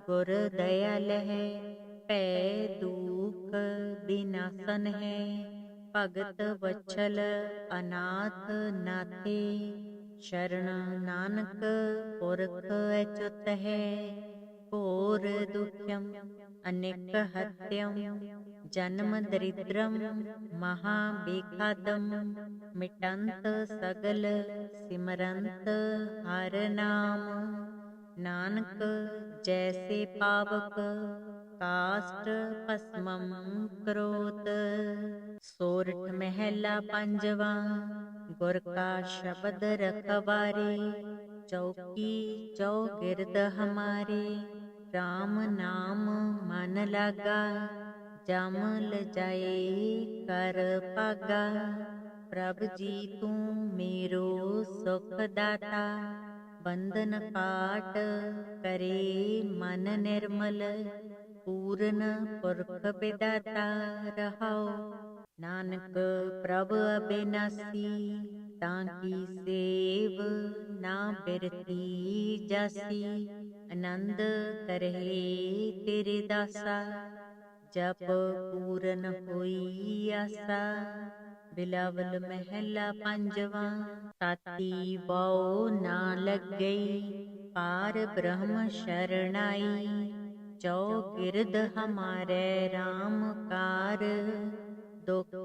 Speaker 1: ਗੁਰ ਦਇਆਲਹਿ, ਭੈ ਦੂਖ ਬਿਨਾਸਨ ਹੈ। ਭਗਤ ਵਛਲ ਅਨਾਥ ਨਾਥੇ, ਸ਼ਰਨ ਨਾਨਕ ਪੁਰਖ ਅਚੁਤ ਹੈ। ਘੋਰ ਦੁਖਿਅਮ ਅਨੇਕ ਹਤਿਅਮ, ਜਨਮ ਦਰਿਦ੍ਰਮ ਮਹਾ ਬੇਖਾਦਮ। ਮਿਟੰਤ ਸਗਲ ਸਿਮਰੰਤ ਹਰਿ ਨਾਮ, ਨਾਨਕ ਜੈਸੇ ਪਾਵਕ ਕਾਸ਼ਟ ਭਸਮੰ ਕਰੋਤ। ਸੋਰਠ ਮਹਿਲਾ ਪੰਜਵਾਂ। ਗੁਰ ਕਾ ਸ਼ਬਦ ਰਖਵਾਰੇ, ਚੌਕੀ ਚੌਗਿਰਦ ਹਮਾਰੇ। RAM ਨਾਮ ਮਨ ਲਾਗਾ, ਜਮ ਲਜਾਏ ਕਰ ਭਾਗਾ। ਪ੍ਰਭ ਜੀ ਤੂੰ ਮੇਰੋ ਸੁਖ ਦਾਤਾ, ਬੰਧਨ ਕਾਟ ਕਰੇ ਮਨ ਨਿਰਮਲ। ਪੂਰਨ ਪੁਰਖ ਬਿਦਾਤਾ ਰਹਾਉ, ਨਾਨਕ ਪ੍ਰਭ ਅਬਿਨਾਸੀ। ਤਾਂ ਕੀ ਸੇਵ ਨਾ ਬਿਰਤੀ ਜਾਸੀ, ਆਨੰਦ ਕਰਹਿ ਤੇਰੇ ਦਾਸਾ। ਜਪ ਪੂਰਨ ਹੋਈ ਆਸਾ। ਬਿਲਾਵਲ ਮਹਿਲਾ ਪੰਜਵਾਂ। ਤਾਤੀ ਬਉ ਨਾ ਲੱਗਈ, ਪਾਰ ਬ੍ਰਹਮ ਸ਼ਰਨਾਈ। ਚੌਗਿਰਦ ਹਮਾਰੇ RAM ਕਾਰ, ਦੁਖ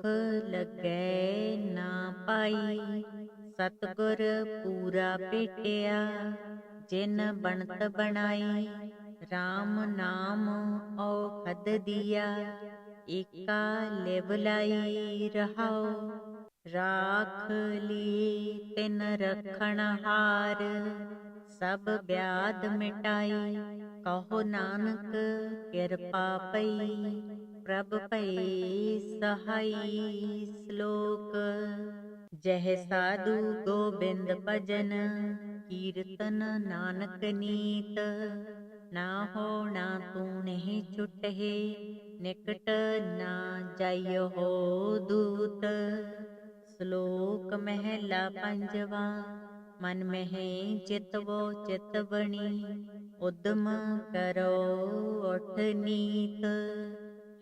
Speaker 1: ਲੱਗੈ ਨਾ ਪਾਈ। ਸਤਿਗੁਰ ਪੂਰਾ ਭੇਟਿਆ, ਜਿਨ ਬਣਤ ਬਣਾਈ। RAM ਨਾਮ ਔਖਦ ਦੀਆ, ਏਕਾ ਲਿਵ ਲਾਈ ਰਹਾਉ। ਰਾਖ ਲੀ ਤਿਨ ਰਖਣ ਹਾਰ, ਸਭ ਬਿਆਦ ਮਿਟਾਈ। ਕਹੋ ਨਾਨਕ ਕਿਰਪਾ ਪਈ, ਪ੍ਰਭ ਭਈ ਸਹਾਈ। ਸ਼ਲੋਕ। ਜਹ ਸਾਧੂ ਗੋਬਿੰਦ ਭਜਨ, ਕੀਰਤਨ ਨਾਨਕ ਨੀਤ। ਨਾ ਹੋਣਾ ਤੂੰ ਨਹੀਂ ਛੁਟਹਿ, ਨਿਕਟ ਨਾ ਜਾਇਓ ਦੂਤ। ਸ਼ਲੋਕ ਮਹਿਲਾ ਪੰਜਵਾਂ। ਮਨ ਮਹਿ ਚਿਤਵੋ ਚਿਤ ਬਣੀ, ਉਦਮ ਕਰੋ ਉਠ ਨੀਤ।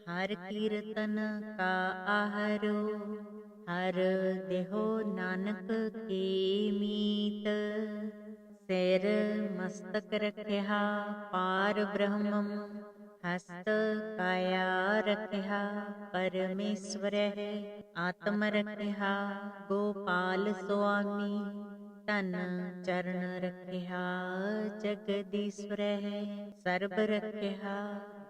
Speaker 1: ਹਰ ਕੀਰਤਨ ਕਾ ਆਹਰੋ, ਹਰ ਦੇਹੋ ਨਾਨਕ ਕੀ ਮੀਤ। ਸਿਰ ਮਸਤਕ ਰਖਿਆ ਪਾਰ ਬ੍ਰਹਮੰ, ਹਸਤ ਕਾਇਆ ਰਖਿਆ ਪਰਮੇਸ਼ਵਰਹਿ। ਆਤਮ ਰਖਿਆ ਗੋਪਾਲ ਸੁਆਮੀ, ਧਨ ਚਰਨ ਰਖਿਆ ਜਗਦੀਸ਼ਵਰਹਿ। ਸਰਬ ਰਖਿਆ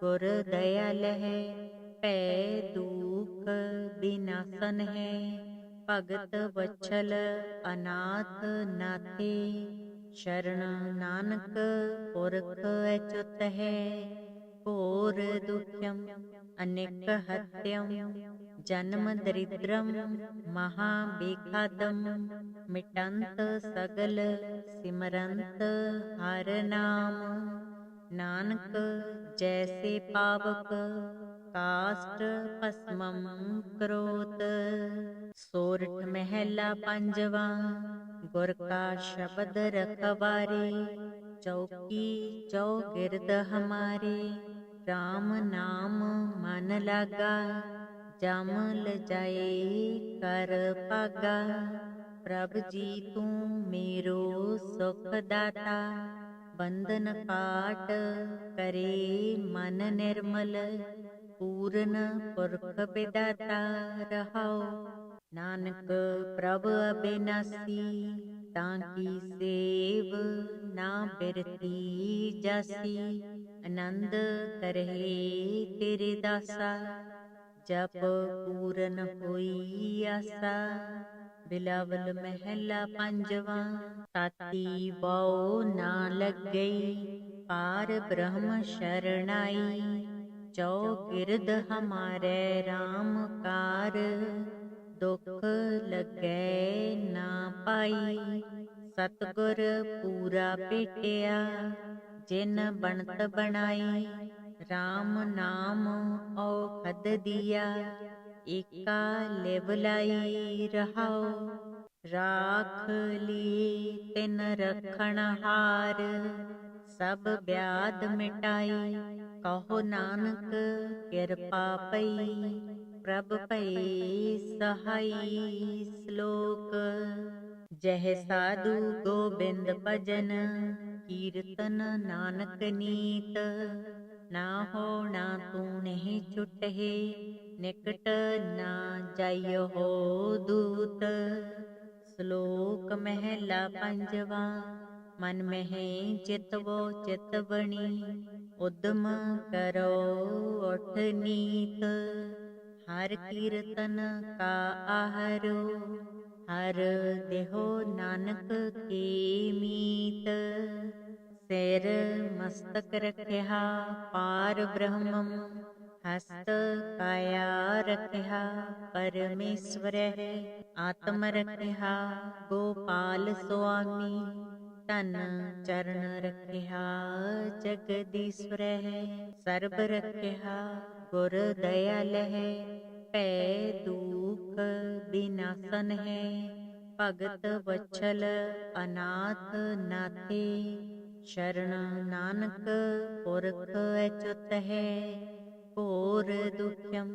Speaker 1: ਗੁਰ ਦਇਆਲਹਿ, ਭੈ ਦੂਖ ਬਿਨਾਸਨ ਹੈ। ਭਗਤ ਵਛਲ ਅਨਾਥ ਨਾਥੇ, शरण नानक पुरख अच्युत है। घोर दुख्यम अनेक हत्यम जन्म दरिद्रम महाबेखादम मिटंत सगल सिमरंत हर नाम। नानक जैसे पावक काष्ठ भस्मम करोत। सोरठ महला पंजवा गुर का शब्द रखवारे। चौकी चौगिरद हमारे राम नाम मन लागा। जम लजाए कर पागा प्रभ जी तू मेरो सुख दाता। बंधन काट करे मन निर्मल पूर्ण पुरख विदाता रहाओ। नानक प्रभ अबिनासी ताकी सेव ना बिरती जासी। आनंद करहे तेरे दासा जप पूरन होई आसा। बिलावल महला पंजवा ताती बौ ना लग गई पार ब्रह्म शरणाई। चौगिरद हमारे राम कार दुख लगे ना पाई। सतगुर पूरा भेटिया जिन बनत बनाई। राम नाम औखद दिया एका लिवलाई रहाओ। राख लिए तिन रखण हार सब व्याध मिटाई। कहो नानक कृपा पई प्रभ भई सहाई। श्लोक जह साधु गोबिंद भजन कीर्तन नानक नीत। ना हो ना तू नहीं छुटहे निकट ना जाइयो हो दूत। श्लोक महला पंजवा मन में चितवो चित बणी। उद्यम करो उठ नीत। हर कीर्तन का आहरो हर देहो नानक के मीत। सिर मस्तक रखिया पार ब्रह्मम हस्त काया रखिया परमेश्वर है। आत्म रखिया गोपाल स्वामी तन चरण रखिया जगदीश्वर है। सर्ब रखिया गुर दयाल है पै दुख विनाशन है। भगत वत्सल अनाथ नाथे शरण नानक पुरख अच्युत है। घोर दुख्यम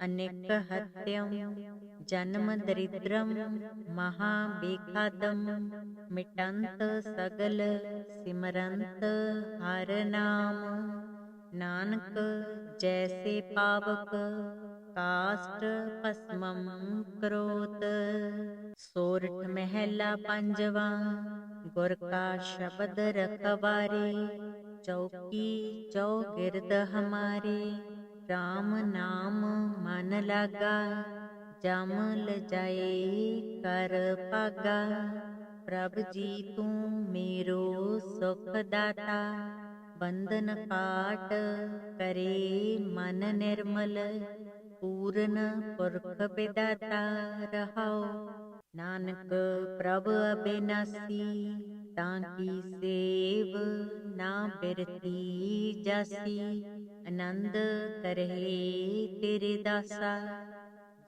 Speaker 1: अनेक हत्यम जन्म दरिद्रम महाबेखादम मिटंत सगल सिमरंत हर नाम। नानक जैसे पावक काष्ठ भस्मम करोत। सोरठ महला पंजवा गुर का शब्द रखवारे। चौकी चौगिरद हमारे राम नाम मन लागा। जम लजाए कर पागा प्रभ जी तू मेरो सुख दाता। बंधन काट करे मन निर्मल पूर्ण पुरख विदाता रहाओ। नानक प्रभ अबिनासी ताकी सेव ना बिरती जासी। आनंद करहे तेरे दासा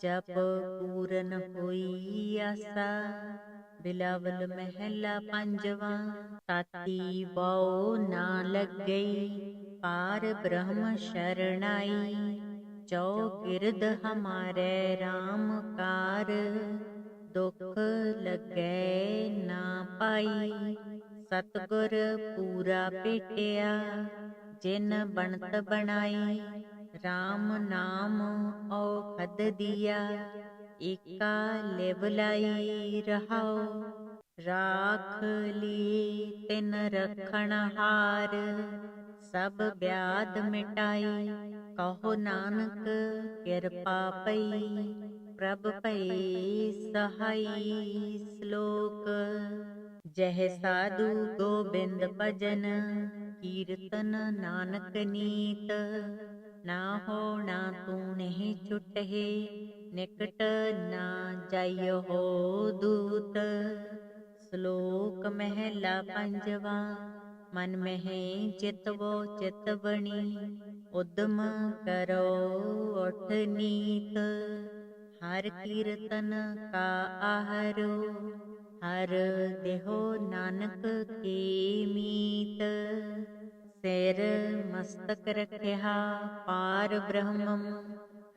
Speaker 1: जप पूरन होई आसा। बिलावल महला पंजवा ताती बौ ना लग गई पार ब्रह्म शरणाई। चौगिरद हमारे राम कार दुख लगे ना पाई। सतगुर पूरा भेटिया जिन बनत बनाई। राम नाम औखद दिया एका लिवलाई रहाओ। राख लिए तिन रखण हार सब व्याध मिटाई। कहो नानक कृपा पई प्रभ भई सहाई। श्लोक जह साधु गोबिंद भजन कीर्तन नानक नीत। ना हो ना तू नहीं छुटहे निकट ना जाइयो हो दूत। श्लोक महला पंजवा। मन में चितवो चित बणी उद्यम करो उठ नीत। हर कीर्तन का आहारो हर देहो नानक के मीत। सिर मस्तक रखिया पार ब्रह्मम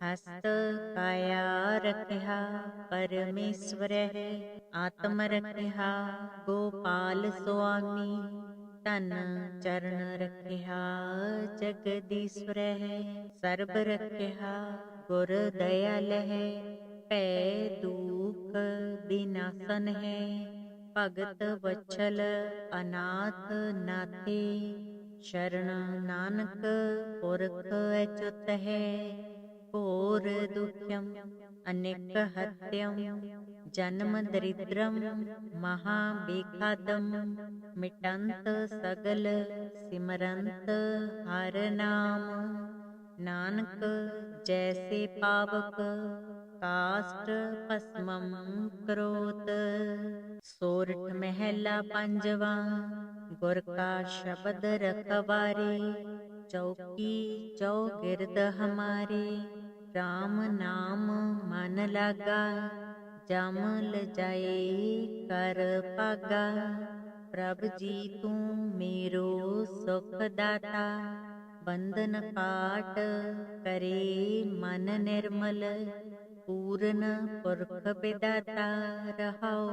Speaker 1: हस्त काया रखिया परमेश्वर है। आत्म रखिया गोपाल स्वामी तन चरण रखिया जगदीश्वर है। सर्ब रखिया गुर दयाल है पै दुख विनाशन है। भगत वत्सल अनाथ नाथे शरण नानक पुरख अच्युत है। घोर दुख्यम अनेक हत्यम जन्म दरिद्रम महाबेखादम। मिटंत सगल सिमरंत हर नाम नानक जैसे पावक काष्ठ भस्मम करोत। सोरठ महला पंजवा। गुर का शब्द रखवारे चौकी चौगिरद हमारे। राम नाम मन लागा जम लजाए कर पागा। प्रभ जी तू मेरो सुख दाता बंधन काट करे मन निर्मल। पूर्ण पुरख विदाता रहाओ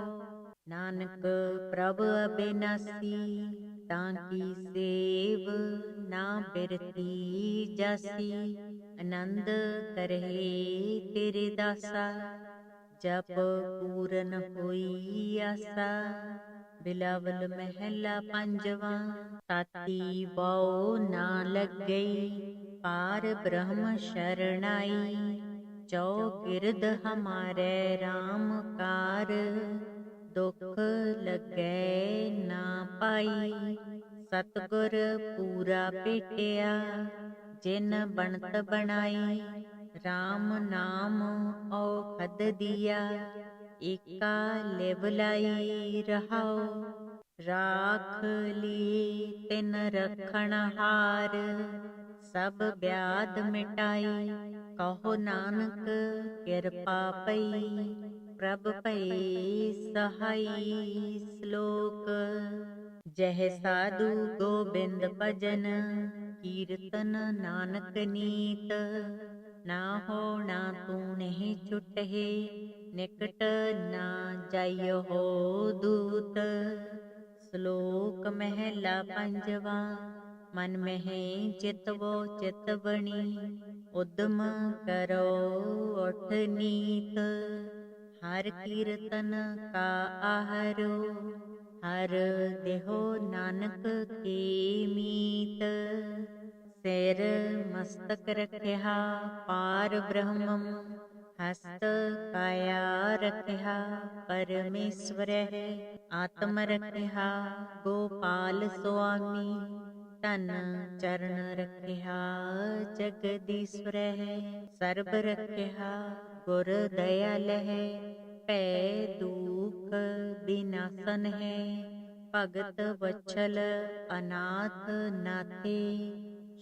Speaker 1: नानक प्रभ अबिनासी। ताकी सेव ना बिरती जासी आनंद करहे तेरे दासा। जप पूरन होई आसा। बिलावल महला पंजवा। ताती बाओ ना लग गई पार ब्रह्म शरणाई। चौगिरद हमारे राम कार दुख लगे ना पाई। सतगुर पूरा पेटिया जिन बनत बनाई। राम नाम औखद दिया एका लेवलाई रहाओ। राख लिए तिन रखण हार सब व्याध मिटाई। कहो नानक कृपा पई प्रभ भई सहाई। श्लोक जह साधु गोबिंद भजन कीर्तन नानक नीत। ना हो ना तू नहीं छुटहे निकट ना जाइयो हो दूत। श्लोक महला पंजवा। मन में चितवो चित बणी उद्यम करो उठ नीत। हर कीर्तन का आहारो हर देहो नानक के मीत। सिर मस्तक रखिया पार ब्रह्मम हस्त काया रखिया परमेश्वर है। आत्म रखिया गोपाल स्वामी तन चरण रखिया जगदीश्वर है। सर्ब रखिया गुर दयाल है पै दुख विनाशन है। भगत वत्सल अनाथ नाथे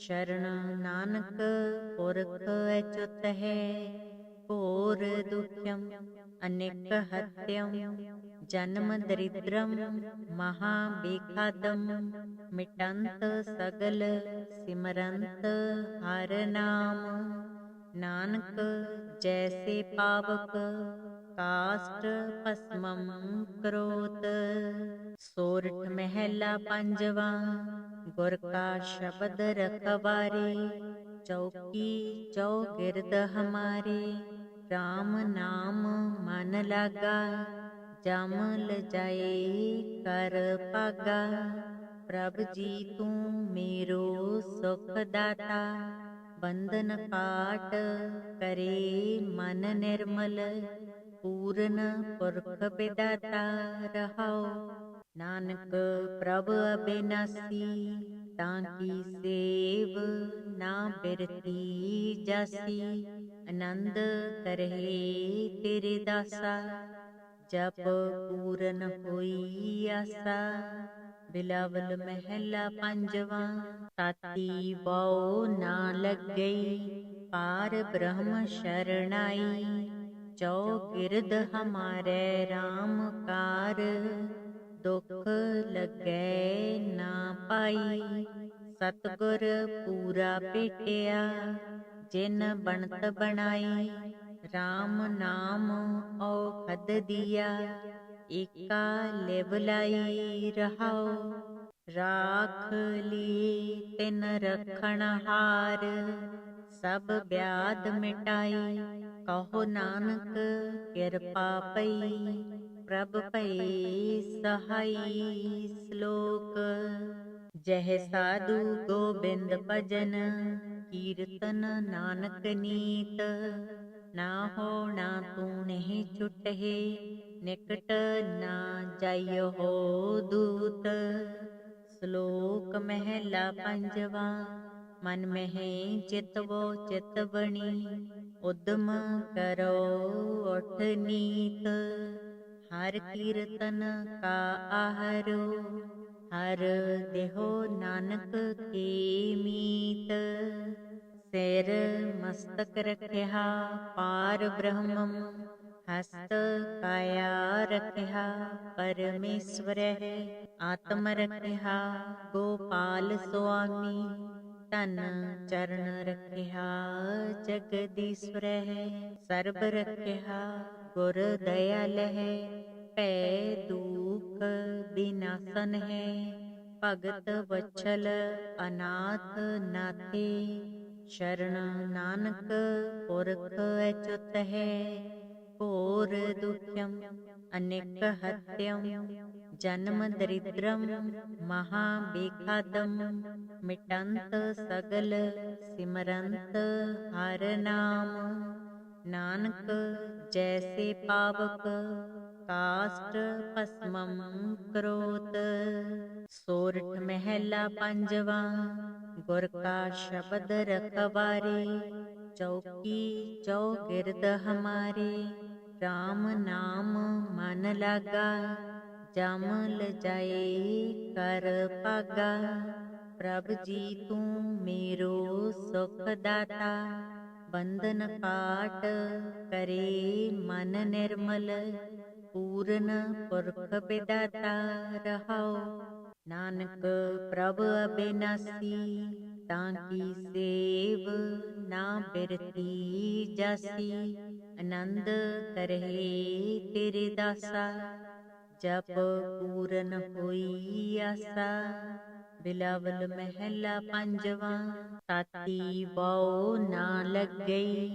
Speaker 1: शरण नानक पुरख अच्युत है। घोर दुख्यम अनेक हत्यम जन्म दरिद्रम महाबेखादम। मिटंत सगल सिमरंत हर नाम नानक जैसे पावक काष्ठ भस्मम करोत। सोरठ महला पंजवा। गुर का शब्द रखवारे चौकी चौगिरद हमारे। राम नाम मन लागा जम लजाए कर पागा। प्रभ जी तू मेरो सुख दाता बंधन काट करे मन निर्मल। पूर्ण पुरख विदाता रहाओ नानक प्रभ अबिनासी, ताकी सेव ना बिरती जासी। आनंद करहे तेरे दासा, जप पूरन होई आसा। बिलावल महला पंजवा, ताती बौ ना लग गई, पार ब्रह्म शरणाई। चौ गिरद हमारे राम कार, दुख लगे ना पाई। सतगुर पूरा भेटिया, जिन बनत बनाई। राम नाम औखद दिया, एका लिव लाई रहाओ। राख लिए तिन रखण हार, सब व्याध मिटाई। कहो नानक किरपा पई, प्रभ भई सहाई। श्लोक। जह साधु गोबिंद भजन, कीर्तन नानक नीत। ना हो ना तू नहीं छुटहे, निकट ना जाइयो हो दूत। श्लोक महला पंजवा। मन में चितवो चित बनी, उद्यम करो उठ नीत। हर कीर्तन का आहरो, हर देहो नानक के मीत। सिर मस्तक रखिया पार ब्रह्मम, हस्त काया रखिया परमेश्वर है। आत्म रखिया गोपाल स्वामी, तन चरण रखिया जगदीश्वर है। सर्ब रखिया गुर दयाल है, पै दुख विनाशन है। भगत वत्सल अनाथ नाथे, शरण नानक पुरख अच्युत है। घोर दुख्यम अनेक हत्यम, जन्म दरिद्रम महाबेखादम। मिटंत सगल सिमरंत हर नाम, नानक जैसे पावक काष्ठ भस्मम करोत। सोरठ महला पंजवा। गुर का शब्द रखवारे, चौकी चौगिरद हमारे। राम नाम मन लागा, जम लजाए कर पागा। प्रभ जी तू मेरो सुख दाता, बंधन काट करे मन निर्मल। पूर्ण पुरख विदाता रहाओ, नानक प्रभ अबिनासी। ताकी सेव ना बिरती जासी, आनंद करहे तेरे दासा। जप पूरन होई आसा। बिलावल महला पंजवा। ताती बौ ना लग गई,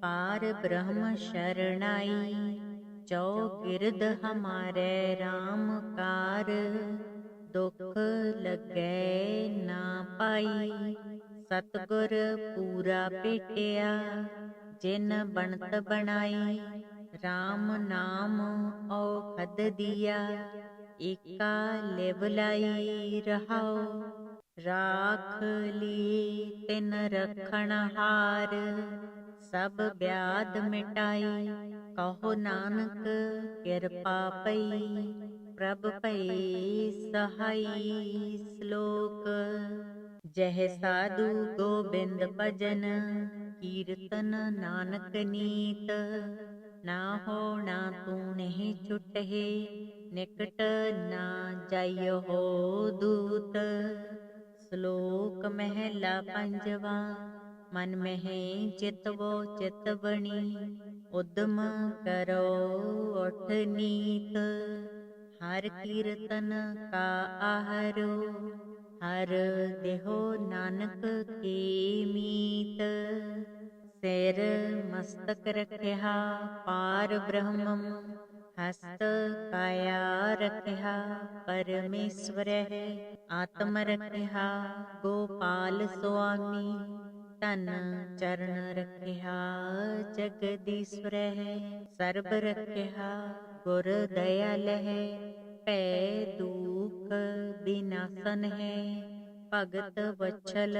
Speaker 1: पार ब्रह्म शरणाई। चौ गिरद हमारे राम कार, दुख लगे ना पाई। सतगुर पूरा भेटिया, जिन बनत बनाई। राम नाम औखद दिया, एका लिव लाई रहाओ। राख लिए तिन रखण हार, सब व्याध मिटाई। कहो नानक किरपा पई, प्रभ भई सहाई। श्लोक। जह साधु गोबिंद भजन, कीर्तन नानक नीत। ना हो ना तू नहीं छुटहे, निकट ना जाइयो हो दूत। श्लोक महला पंजवा। मन में चितवो चित बनी, उद्यम करो उठ नीत। हर कीर्तन का आहरो, हर देहो नानक के मीत। सिर मस्तक रखिया पार ब्रह्मम, हस्त काया रखिया परमेश्वर है। आत्म रखिया गोपाल स्वामी, ਧਨ ਚਰਨ ਰਖਿਆ ਜਗਦੀਸ਼ਵਰ ਹੈ। ਸਰਬ ਰਖਿਆ ਗੁਰ ਦਇਆਲ ਹੈ। ਭੈ ਦੁਖ ਬਿਨਾਸਨ ਹੈ। ਭਗਤ ਵਛਲ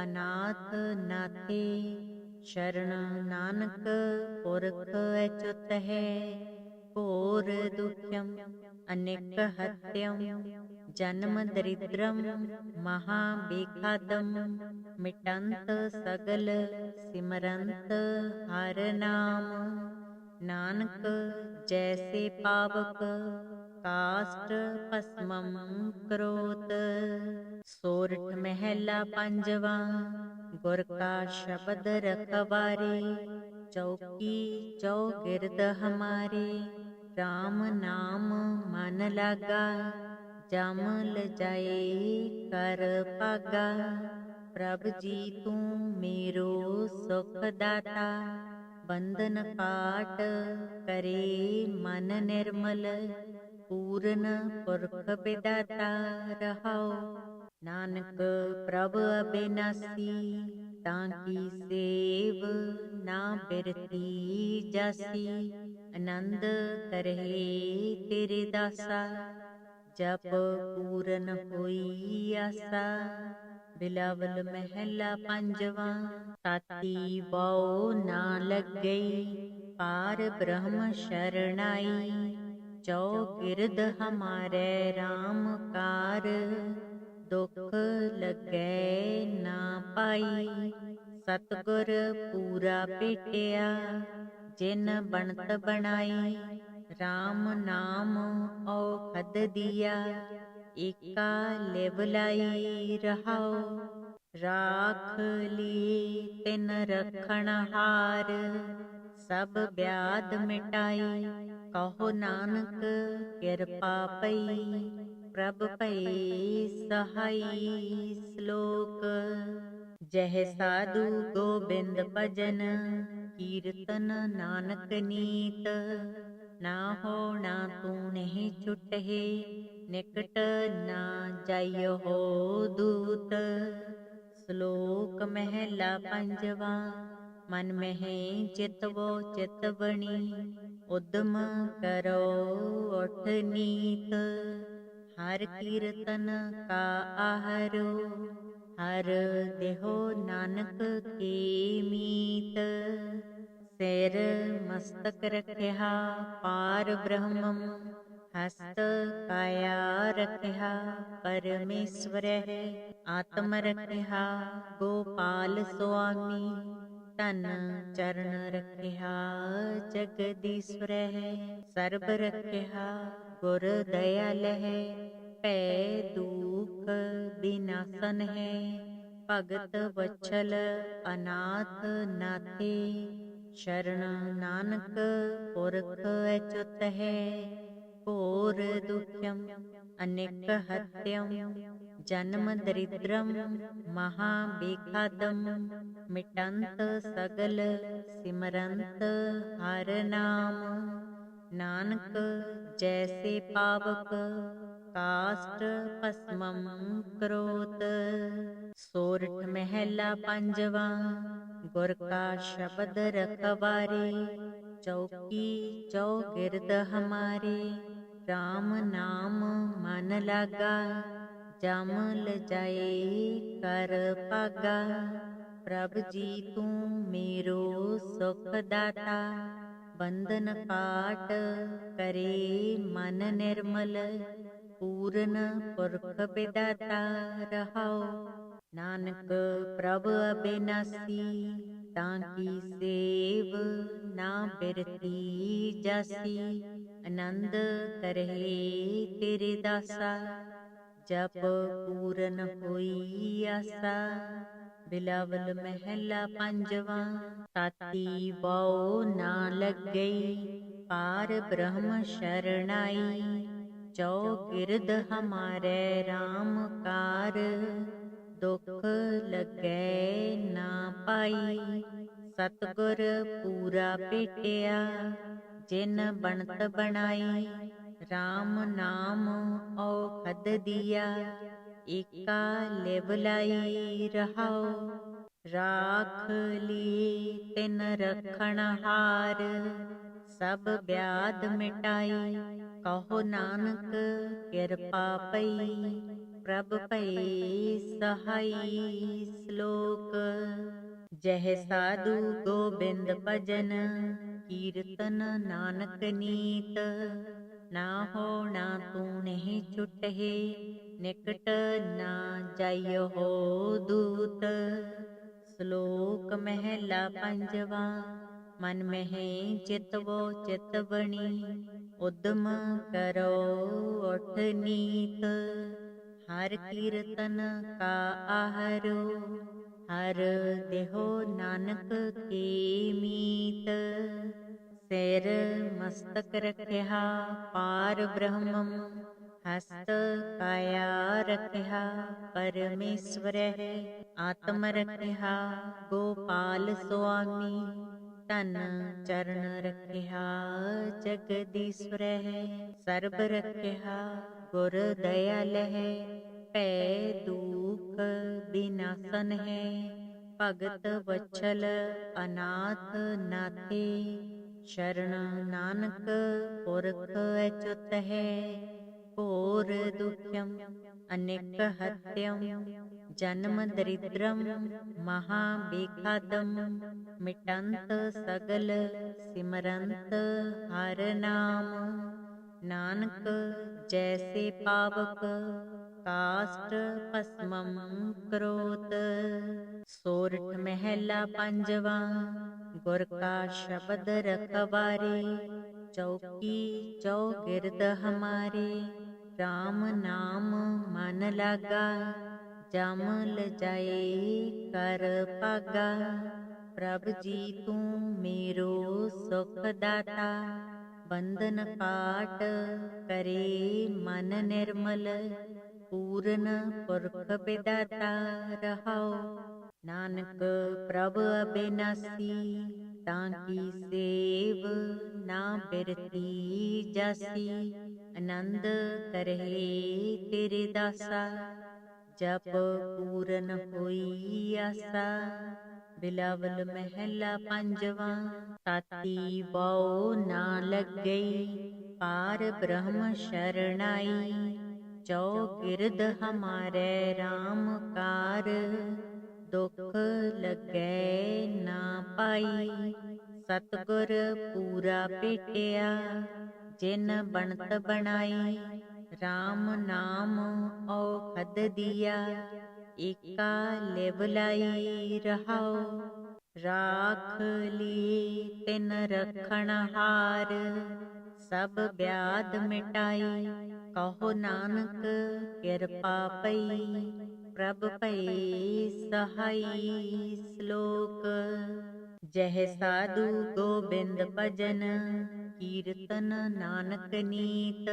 Speaker 1: ਅਨਾਥ ਨਾਥੇ। ਸ਼ਰਨ ਨਾਨਕ ਪੁਰਖ ਅਚੁੱਤ ਹੈ। ਘੋਰ ਦੁਖਮ ਅਨੇਕ ਹਤਿਅਮ। ਜਨਮ ਦਰਿਦ੍ਰਮ ਮਹਾ ਬੇਖਾਦਮ। ਮਿਟੰਤ ਸਗਲ ਸਿਮਰੰਤ ਹਰ ਨਾਮ। ਨਾਨਕ ਜੈਸੇ ਪਾਵਕ ਕਾਸ਼ਟ ਭਸਮੰ ਕਰੋਤ। ਸੋਰਠ ਮਹਿਲਾ ਪੰਜਵਾ। ਗੁਰ ਕਾ ਸ਼ਬਦ ਰਖਵਾਰੇ। ਚੌਕੀ ਚੌਗਿਰਦ ਹਮਾਰੇ। ਰਾਮ ਨਾਮ ਮਨ ਲਾਗਾ। ਜਮ ਲਜਾਏ ਕਰ ਭਾਗਾ। ਪ੍ਰਭ ਜੀ ਤੂੰ ਮੇਰੋ ਸੁਖ ਦਾਤਾ। ਬੰਧਨ ਕਾਟ ਕਰੇ ਮਨ ਨਿਰਮਲ। ਪੂਰਨ ਪੁਰਖ ਵਿਦਾਤਾ ਰਹਾਉ। ਨਾਨਕ ਪ੍ਰਭ ਅਬਿਨਾਸੀ। ਤਾਂ ਕੀ ਸੇਵ ਨਾ ਬਿਰਤੀ ਜਾਸੀ। ਆਨੰਦ ਕਰਹਿ ਤੇਰੇ ਦਾਸਾ। ਜਪ ਪੂਰਨ ਹੋਈ ਆਸਾ। ਬਿਲਾਵਲ ਮਹਿਲਾ ਪੰਜਵਾ। ਤਾਤੀ ਵਾਉ ਨਾ ਲੱਗਈ। ਪਾਰ ਬ੍ਰਹਮ ਸ਼ਰਨਾਈ। ਚੌਗਿਰਦ ਹਮਾਰੇ ਰਾਮ ਕਾਰ। ਦੁਖ ਲੱਗੈ ਨਾ ਪਾਈ। ਸਤਿਗੁਰ ਪੂਰਾ ਭੇਟਿਆ। ਜਿਨ ਬਣਤ ਬਣਾਈ। ਰਾਮ ਨਾਮ ਔਖਦ ਦੀਆ। ਏਕਾ ਲਿਵ ਲਾਈ ਰਹਾਉ। ਰਾਖ ਲੀ ਤਿਨ ਰਖਣ ਹਾਰ। ਸਭ ਬਿਆਦ ਮਿਟਾਈ। ਕਹੋ ਨਾਨਕ ਕਿਰਪਾ ਪਈ। ਪ੍ਰਭ ਭਈ ਸਹਾਈ। ਸ਼ਲੋਕ। ਜਹ ਸਾਧੂ ਗੋਬਿੰਦ ਭਜਨ। ਕੀਰਤਨ ਨਾਨਕ ਨੀਤ। ਨਾ ਹੋਣਾ ਤੂੰ ਨਹੀਂ ਛੁਟਹਿ। ਨਿਕਟ ਨਾ ਜਾਇਓ ਦੂਤ। ਸ਼ਲੋਕ ਮਹਿਲਾ ਪੰਜਵਾ। ਮਨ ਮਹਿ ਚਿਤਵੋ ਚਿਤ ਬਣੀ। ਉਦਮ ਕਰੋ ਉਠ ਨੀਤ। ਹਰ ਕੀਰਤਨ ਕਾ ਆਹਰੋ। ਹਰ ਦੇਹੋ ਨਾਨਕ ਕੀ ਮੀਤ। ਸਿਰ ਮਸਤਕ ਰਖਿਆ ਪਾਰ ਬ੍ਰਹਮੰ। ਹਸਤ ਕਾਇਆ ਰਖਿਆ ਪਰਮੇਸ਼ਵਰ ਹੈ। ਆਤਮ ਰਖਿਆ ਗੋਪਾਲ ਸੁਆਮੀ। ਧਨ ਚਰਨ ਰਖਿਆ ਜਗਦੀਸ਼ਵਰ ਹੈ। ਸਰਬ ਰਖਿਆ ਗੁਰ ਦਇਆਲ ਹੈ। ਭੈ ਦੁਖ ਬਿਨਾਸਨ ਹੈ। ਭਗਤ ਵਛਲ ਅਨਾਥ ਨਾਥੇ। ਸ਼ਰਨ ਨਾਨਕ ਪੁਰਖ ਅਚੁੱਤ ਹੈ। ਘੋਰ ਦੁਖਮ ਅਨੇਕ ਹਤਿਅਮ। ਜਨਮ ਦਰਿਦ੍ਰਮ ਮਹਾ ਬੇਖਾਦਮ। ਮਿਟੰਤ ਸਗਲ ਸਿਮਰੰਤ ਹਰ ਨਾਮ। ਨਾਨਕ ਜੈਸੇ ਪਾਵਕ ਕਾਸ਼ਟ ਭਸਮੰ ਕਰੋਤ। ਸੋਰਠ ਮਹਿਲਾ ਪੰਜਵਾ। ਗੁਰ ਕਾ ਸ਼ਬਦ ਰਖਵਾਰੇ। ਚੌਕੀ ਚੌਗਿਰਦ ਹਮਾਰੇ। ਰਾਮ ਨਾਮ ਮਨ ਲਾਗਾ। ਜਮ ਲਜਾਏ ਕਰ ਭਾਗਾ। ਪ੍ਰਭ ਜੀ ਤੂੰ ਮੇਰੋ ਸੁਖ ਦਾਤਾ। ਬੰਧਨ ਕਾਟ ਕਰੇ ਮਨ ਨਿਰਮਲ। ਪੂਰਨ ਪੁਰਖ ਵਿਦਾਤਾ ਰਹਾਉ। ਨਾਨਕ ਪ੍ਰਭ ਅਬਿਨਾਸੀ। ਤਾਂ ਕੀ ਸੇਵ ਨਾ ਬਿਰਤੀ ਜਾਸੀ। ਆਨੰਦ ਕਰਹਿ ਤੇਰੇ ਦਾਸਾ। ਜਪ ਪੂਰਨ ਹੋਈ ਆਸਾ। ਬਿਲਾਵਲ ਮਹਿਲਾ ਪੰਜਵਾ। ਤਾਤੀ ਵਾਉ ਨਾ ਲੱਗਈ। ਪਾਰ ਬ੍ਰਹਮ ਸ਼ਰਨਾਈ। ਚੌਗਿਰਦ ਹਮਾਰੇ ਰਾਮ ਕਾਰ। ਦੁਖ ਲੱਗੈ ਨਾ ਪਾਈ। ਸਤਿਗੁਰ ਪੂਰਾ ਭੇਟਿਆ। ਜਿਨ ਬਣਤ ਬਣਾਈ। ਰਾਮ ਨਾਮ ਔਖਦ ਦੀਆ। ਏਕਾ ਲਿਵ ਲਾਈ ਰਹਾਉ। राख ली तिन रखण हार, सब व्याध मिटाई। कहो नानक कृपा पई, प्रभ पई सहाई। श्लोक। जह साधु गोबिंद भजन, कीर्तन नानक नीत। ना हो ना तू नहीं छुटहे, निकट ना जाइयो हो दूत। श्लोक महला पंजवा। मन में चितवो चित बनी, उद्यम करो उठ नीत। हर कीर्तन का आहरो, हर देहो नानक के मीत। सिर मस्तक रखिया पार ब्रह्मम, हस्त काया रखिया परमेश्वर है। आत्म रखिया गोपाल स्वामी, तन चरण रखिया जगदीश्वर है। सर्ब रखिया गुर दयाल है, पै दुख विनाशन है। भगत वत्सल अनाथ नाथे, शरण नानक पुरख अच्युत है। घोर दुख्यम अनेक हत्यम, जन्म दरिद्रम महाबेखादम। मिटंत सगल सिमरंत हर नाम, नानक जैसे पावक काष्ठ भस्मम करोत। सोरठ महला पंजवा। गुर का शब्द रखवारे, चौकी चौगिरद हमारे। राम नाम मन लागा, जम लजाए कर पागा। प्रभु जी तू मेरो सुख दाता, बंधन काट करे मन निर्मल। पूर्ण पुरख विदाता रहाओ, नानक प्रभु अबिनासी। ताकी सेव ना बिरती जासी, आनंद करहे तेरे दासा। जप पूरन होई आसा, बिलावल महला पंजवा। ताती वाओ ना लग गई, पार ब्रह्म शरणाई। चौगिरद हमारे राम कार, दुख लगे ना पाई। सतगुर पूरा भेटिया, जिन बनत बनाई। राम नाम औखद दिया, एका लिव लाई रहाओ। राख ली तिन रखण हार, सब व्याध मिटाई। कहो नानक कृपा पई, प्रभ पई सहाई। श्लोक। जह साधु गोबिंद भजन, कीर्तन नानक नीत।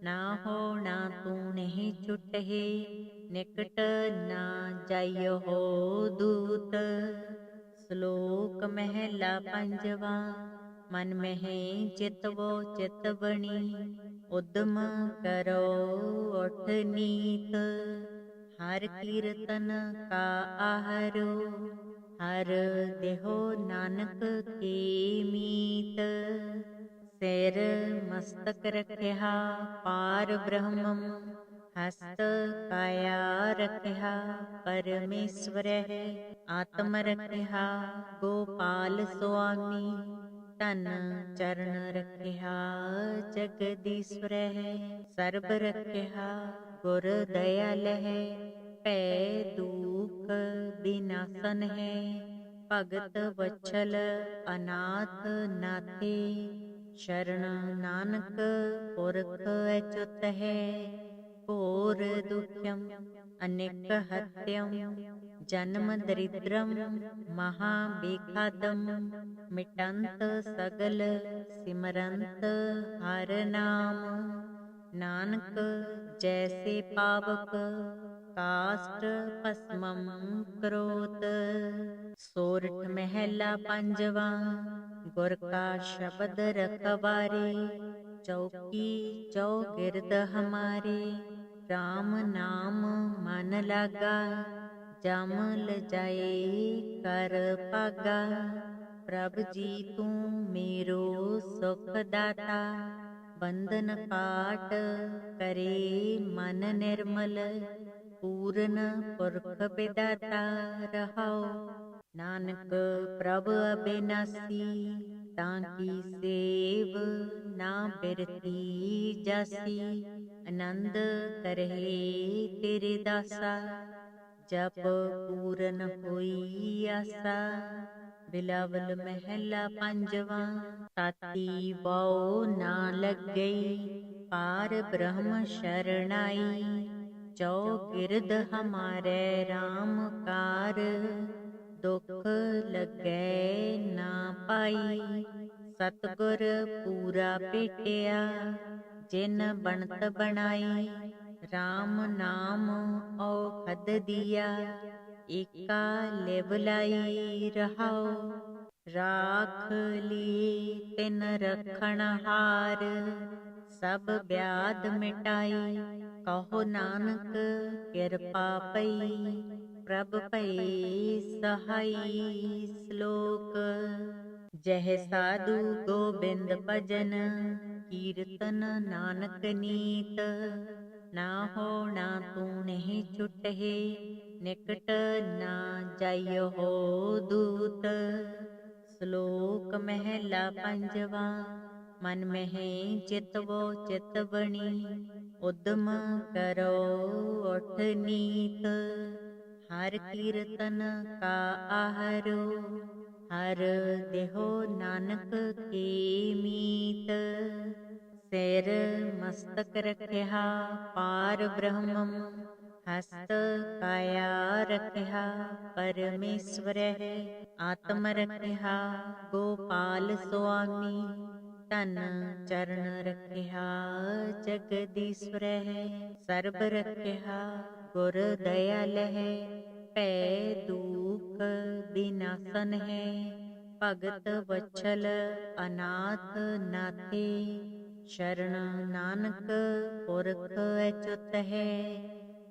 Speaker 1: ना हो ना तू नहीं छुटहे, निकट ना जाइयो हो दूत। श्लोक महला पंजवा। मन में चितवो चित बनी, उद्यम करो उठ नीत। हर कीर्तन का आहरो, हर देहो नानक के मीत। सिर मस्तक रखिया पार ब्रह्मम, हस्त काया रखिया परमेश्वर है। आत्म रखिया गोपाल स्वामी, तन चरण रखिया जगदीश्वर है। सर्ब रखिया गुर दयाल है, पै दुख विनाशन है। भगत वत्सल अनाथ नाथे, शरण नानक पुरख अच्युत है। घोर दुख्यम अनेक हत्यम, जन्म दरिद्रम महाबेखादम। मिटंत सगल सिमरंत हर नाम, नानक जैसे पावक काष्ठ भस्मम करोत। सोरठ महला पंजवा। गुर का शब्द रखवारे, चौकी चौगिरद हमारे। राम नाम मन लागा, ਜਮ ਲਜਾਏ ਕਰ ਭਾਗਾ। ਪ੍ਰਭ ਜੀ ਤੂੰ ਮੇਰੋ ਸੁਖ ਦਾਤਾ। ਬੰਧਨ ਕਾਟ ਕਰੇ ਮਨ ਨਿਰਮਲ। ਪੂਰਨ ਪੁਰਖ ਵਿਦਾਤਾ ਰਹਾਉ। ਨਾਨਕ ਪ੍ਰਭ ਅਬਿਨਾਸੀ। ਤਾਂ ਕੀ ਸੇਵ ਨਾ ਬਿਰਤੀ ਜਾਸੀ। ਆਨੰਦ ਕਰਹਿ ਤੇਰੇ ਦਾਸਾ। ਜਪ ਪੂਰਨ ਹੋਈ ਆਸਾ। ਬਿਲਾਵਲ ਮਹਿਲਾ ਪੰਜਵਾਂ। ਤਾਤੀ ਬਉ ਨਾ ਲੱਗਈ। ਪਾਰ ਬ੍ਰਹਮ ਸ਼ਰਣਾਈ। ਚੌਗਿਰਦ ਹਮਾਰੇ RAM ਕਾਰ। ਦੁਖ ਲੱਗੈ ਨਾ ਪਾਈ। ਸਤਿਗੁਰ ਪੂਰਾ ਭੇਟਿਆ। ਜਿਨ ਬਣਤ ਬਣਾਈ। RAM ਨਾਮ ਔਖਦ ਦੀਆ। ਏਕਾ ਲਿਵ ਲਾਈ ਰਹਾਉ। ਰਾਖ ਲੀ ਤਿਨ ਰਖਣ ਹਾਰ। ਸਭ ਬਿਆਦ ਮਿਟਾਈ। ਕਹੋ ਨਾਨਕ ਕਿਰਪਾ ਪਈ। ਪ੍ਰਭ ਭਈ ਸਹਾਈ। ਸ਼ਲੋਕ। ਜਹ ਸਾਧੂ ਗੋਬਿੰਦ ਭਜਨ। ਕੀਰਤਨ ਨਾਨਕ ਨੀਤ। ਨਾ ਹੋਣਾ ਤੂੰ ਨਹੀਂ ਛੁਟਹਿ। ਨਿਕਟ ਨਾ ਜਾਇਓ ਹੋ ਦੂਤ। ਸ਼ਲੋਕ ਮਹਿਲਾ ਪੰਜਵਾਂ। ਮਨ ਮਹਿ ਚਿਤਵੋ ਚਿਤ ਬਣੀ। ਉਦਮ ਕਰੋ ਉਠ ਨੀਤ। ਹਰ ਕੀਰਤਨ ਕਾ ਆਹਰੋ। ਹਰ ਦੇਹੋ ਨਾਨਕ ਕੀ ਮੀਤ। ਸਿਰ ਮਸਤਕ ਰਖਿਆ ਪਾਰ ਬ੍ਰਹਮੰ। ਹਸਤ ਕਾਇਆ ਰਖਿਆ ਪਰਮੇਸ਼ਵਰਹਿ। ਆਤਮ ਰਖਿਆ ਗੋਪਾਲ ਸੁਆਮੀ। ਧਨ ਚਰਨ ਰਖਿਆ ਜਗਦੀਸ਼ਵਰਹਿ। ਸਰਬ ਰਖਿਆ ਗੁਰ ਦਇਆਲਹਿ। ਭੈ ਦੂਖ ਬਿਨਾਸਨ ਹੈ। ਭਗਤ ਵਛਲ ਅਨਾਥ ਨਾਥੇ। ਸ਼ਰਨ ਨਾਨਕ ਪੁਰਖ ਅਚੁੱਤ ਹੈ।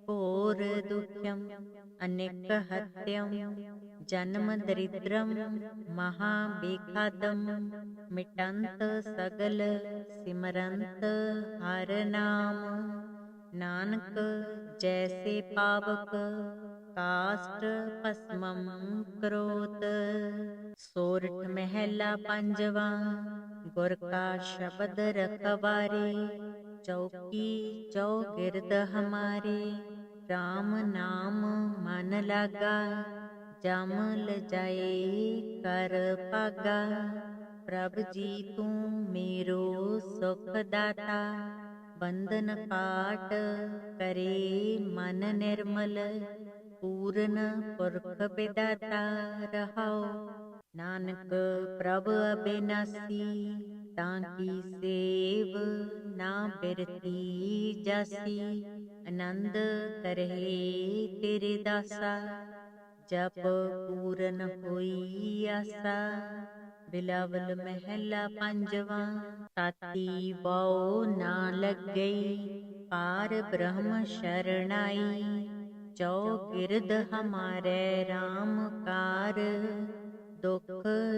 Speaker 1: ਘੋਰ ਦੁਖਿਅਮ ਅਨੇਕ ਹਤਿਅਮ। ਜਨਮ ਦਰਿਦ੍ਰਮ ਮਹਾ ਬੇਖਾਦਮ। ਮਿਟੰਤ ਸਗਲ ਸਿਮਰੰਤ ਹਰਿ ਨਾਮ। ਨਾਨਕ ਜੈਸੇ ਪਾਵਕ ਕਾਸ਼ਟ ਭਸਮੰ ਕਰੋਤ। ਸੋਰਠ ਮਹਿਲਾ ਪੰਜਵਾਂ। ਗੁਰ ਕਾ ਸ਼ਬਦ ਰਖਵਾਰੇ। ਚੌਕੀ ਚੌਗਿਰਦ ਹਮਾਰੇ। RAM ਨਾਮ ਮਨ ਲਾਗਾ। ਜਮ ਲਜਾਏ ਕਰ ਭਾਗਾ। ਪ੍ਰਭ ਜੀ ਤੂੰ ਮੇਰੋ ਸੁਖ ਦਾਤਾ। ਬੰਧਨ ਕਾਟ ਕਰੇ ਮਨ ਨਿਰਮਲ। ਪੂਰਨ ਪੁਰਖ ਵਿਦਾਤਾ ਰਹਾਉ। ਨਾਨਕ ਪ੍ਰਭ ਅਬਿਨਾਸੀ। ਤਾਂ ਕੀ ਸੇਵ ਨਾ ਬਿਰਤੀ ਜਾਸੀ। ਆਨੰਦ ਕਰਹਿ ਤੇਰੇ ਦਾਸਾ। ਜਪ ਪੂਰਨ ਹੋਈ ਆਸਾ। ਬਿਲਾਵਲ ਮਹਿਲਾ ਪੰਜਵਾਂ। ਤਾਤੀ ਬਉ ਨਾ ਲੱਗਈ। ਪਾਰ ਬ੍ਰਹਮ ਸ਼ਰਣਾਈ। ਚੌਗਿਰਦ ਹਮਾਰੇ RAM ਕਾਰ। ਦੁਖ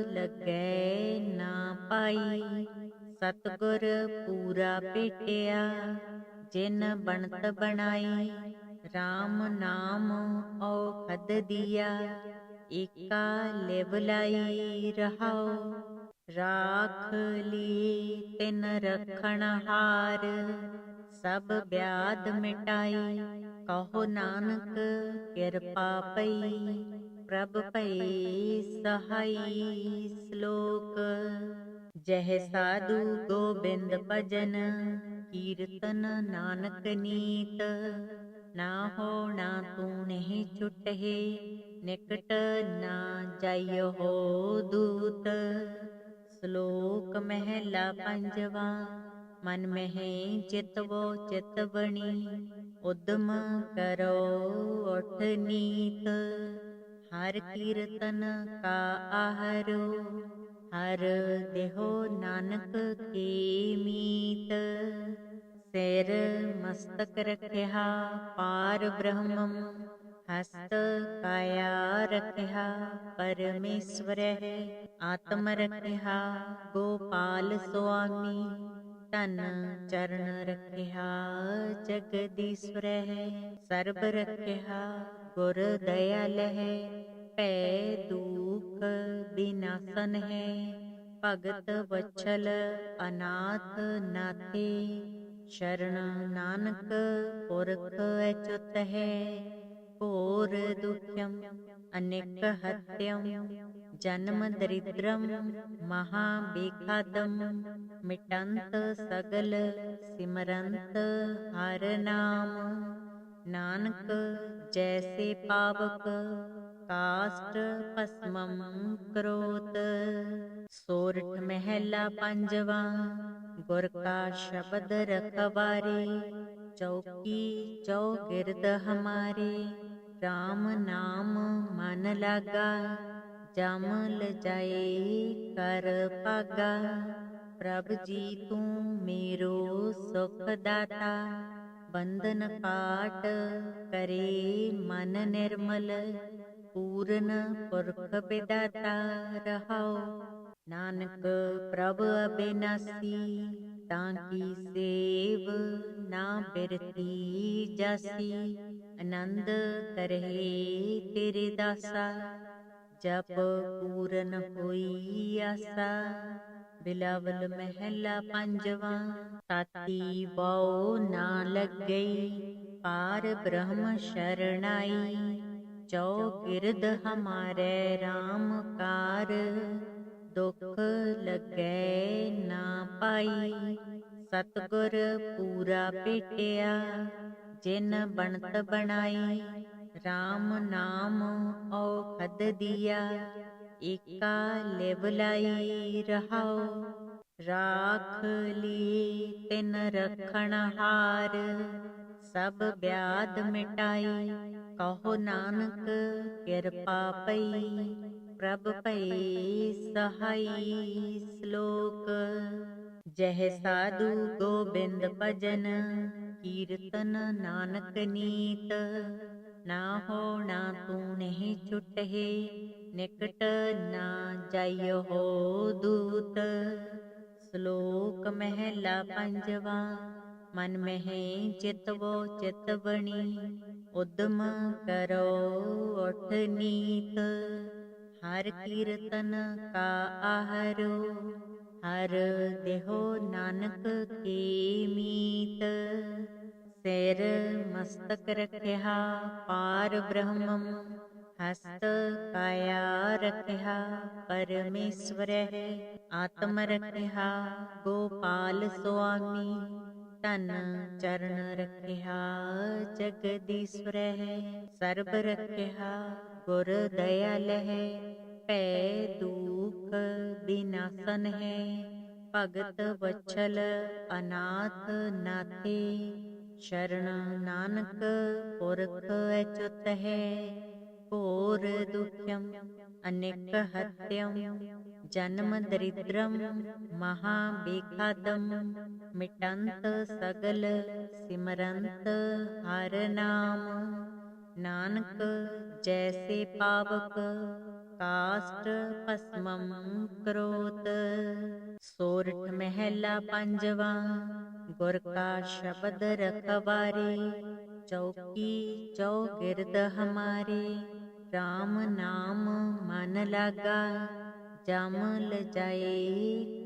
Speaker 1: ਲੱਗੈ ਨਾ ਪਾਈ। ਸਤਿਗੁਰ ਪੂਰਾ ਭੇਟਿਆ। ਜਿਨ ਬਣਤ ਬਣਾਈ। RAM ਨਾਮ ਔਖਦ ਦੀਆ। ਏਕਾ ਲਿਵ ਲਾਈ ਰਹਾਉ। ਰਾਖ ਲੀ ਤਿਨ ਰਖਣ ਹਾਰ। ਸਭ ਬਿਆਦ ਮਿਟਾਈ। ਕਹੋ ਨਾਨਕ ਕਿਰਪਾ ਪਈ। ਪ੍ਰਭ ਭਈ ਸਹਾਈ। ਸ਼ਲੋਕ। ਜਹ ਸਾਧੂ ਗੋਬਿੰਦ ਭਜਨ। ਕੀਰਤਨ ਨਾਨਕ ਨੀਤ। ਨਾ ਹੋਣਾ ਤੂੰ ਨਹੀਂ ਛੁਟਹਿ। ਨਿਕਟ ਨਾ ਜਾਇਓ ਹੋ ਦੂਤ। ਸ਼ਲੋਕ ਮਹਿਲਾ ਪੰਜਵਾਂ। ਮਨ ਮਹਿ ਚਿਤਵੋ ਚਿਤ ਬਣੀ। ਉਦਮ ਕਰੋ ਉਠ ਨੀਤ। ਹਰ ਕੀਰਤਨ ਕਾ ਆਹਰੋ। ਹਰ ਦੇਹੋ ਨਾਨਕ ਕੀ ਮੀਤ। ਸਿਰ ਮਸਤਕ ਰਖਿਆ ਪਾਰ ਬ੍ਰਹਮੰ। हस्त काया रखिया परमेश्वर है, आत्म रखिया गोपाल स्वामी, तन चरण रखिया जगदीश्वर है, सर्ब रखिया गुर दयाल है, पै दुख विनाशन है, भगत वत्सल अनाथ नाथे, शरण नानक पुरख अच्युत है, घोर दुख्यम अनेक हत्यम, जन्म दरिद्रम महाबेखादम, मिटंत सगल सिमरंत हर नाम, नानक जैसे पावक काष्ट भस्मम करोत। सोरठ महला पंजवा। गुर का शब्द रखवारे, चौकी चौगिरद हमारे, राम नाम मन लागा, जम लजाए कर पागा, प्रभ जी तू मेरो सुख दाता, बंधन काट करे मन निर्मल, पूर्ण पुरख विदाता रहाओ, नानक प्रभ अबिनासी, ताकी सेव ना बिरती जासी, आनंद करहे तेरे दासा, जप पूरन होई आसा। बिलावल महला पंजवा। ताती बौ ना लग गई, पार ब्रह्म शरणाई, चौगिरद हमारे राम कार, दुख लगे ना पाई, सतगुर पूरा भेटिया, जिन बनत बनाई, राम नाम औखद दिया, एका लिव लाई रहाओ, राख लिए तिन रखण हार, सब व्याध मिटाई, कहो नानक कृपा पई, प्रभ भई सहाई। श्लोक। जह साधु गोबिंद भजन, कीर्तन नानक नीत, ना हो ना तू नहीं छुटहे, निकट ना जाइयो हो दूत। श्लोक महला पंजवा। मन में चितवो चितवनी, उद्यम करो उठ नीत, हर कीर्तन का आहरो, हर देहो नानक के मीत। सिर मस्तक रखिया पार ब्रह्मम, हस्त काया रखिया परमेश्वर है, आत्म रखिया गोपाल स्वामी, तन चरण रखिया जगदीश्वर है, सर्ब रखिया गुर दयाल है, पै दुख विनाशन है, भगत वत्सल अनाथ नाथे, शरण नानक पुरख अच्युत है, घोर दुख्यम अनेक हत्यम, जन्म दरिद्रम महाबेखादम, मिटंत सगल सिमरंत हर नाम, नानक जैसे पावक काष्ट भस्मम करोत। सोरठ महला पंजवा। गुर का शब्द रखवारे, चौकी चौगिरद हमारे, राम नाम मन लागा, जम लजाए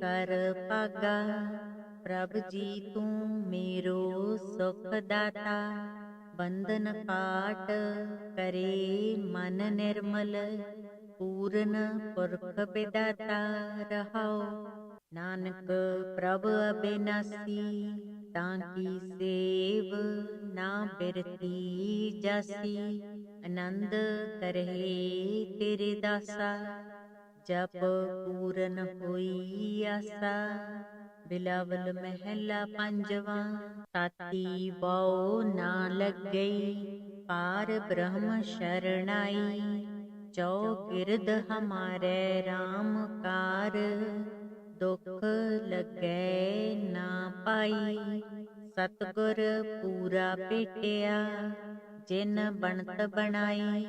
Speaker 1: कर पागा, प्रभ जी तू मेरो सुख दाता, बंधन काट करे मन निर्मल, पूर्ण पुरख विदाता रहाओ, नानक प्रभ अबिनासी, ताकी सेव ना बिरती जासी, आनंद करहे तेरे दासा, जप पूरन होई आसा। बिलावल महला पंजवा। ताती बौ ना लग गई, पार ब्रह्म शरणाई, चौगिरद हमारे राम कार, दुख लगे ना पाई, सतगुर पूरा भेटिया, जिन बनत बनाई,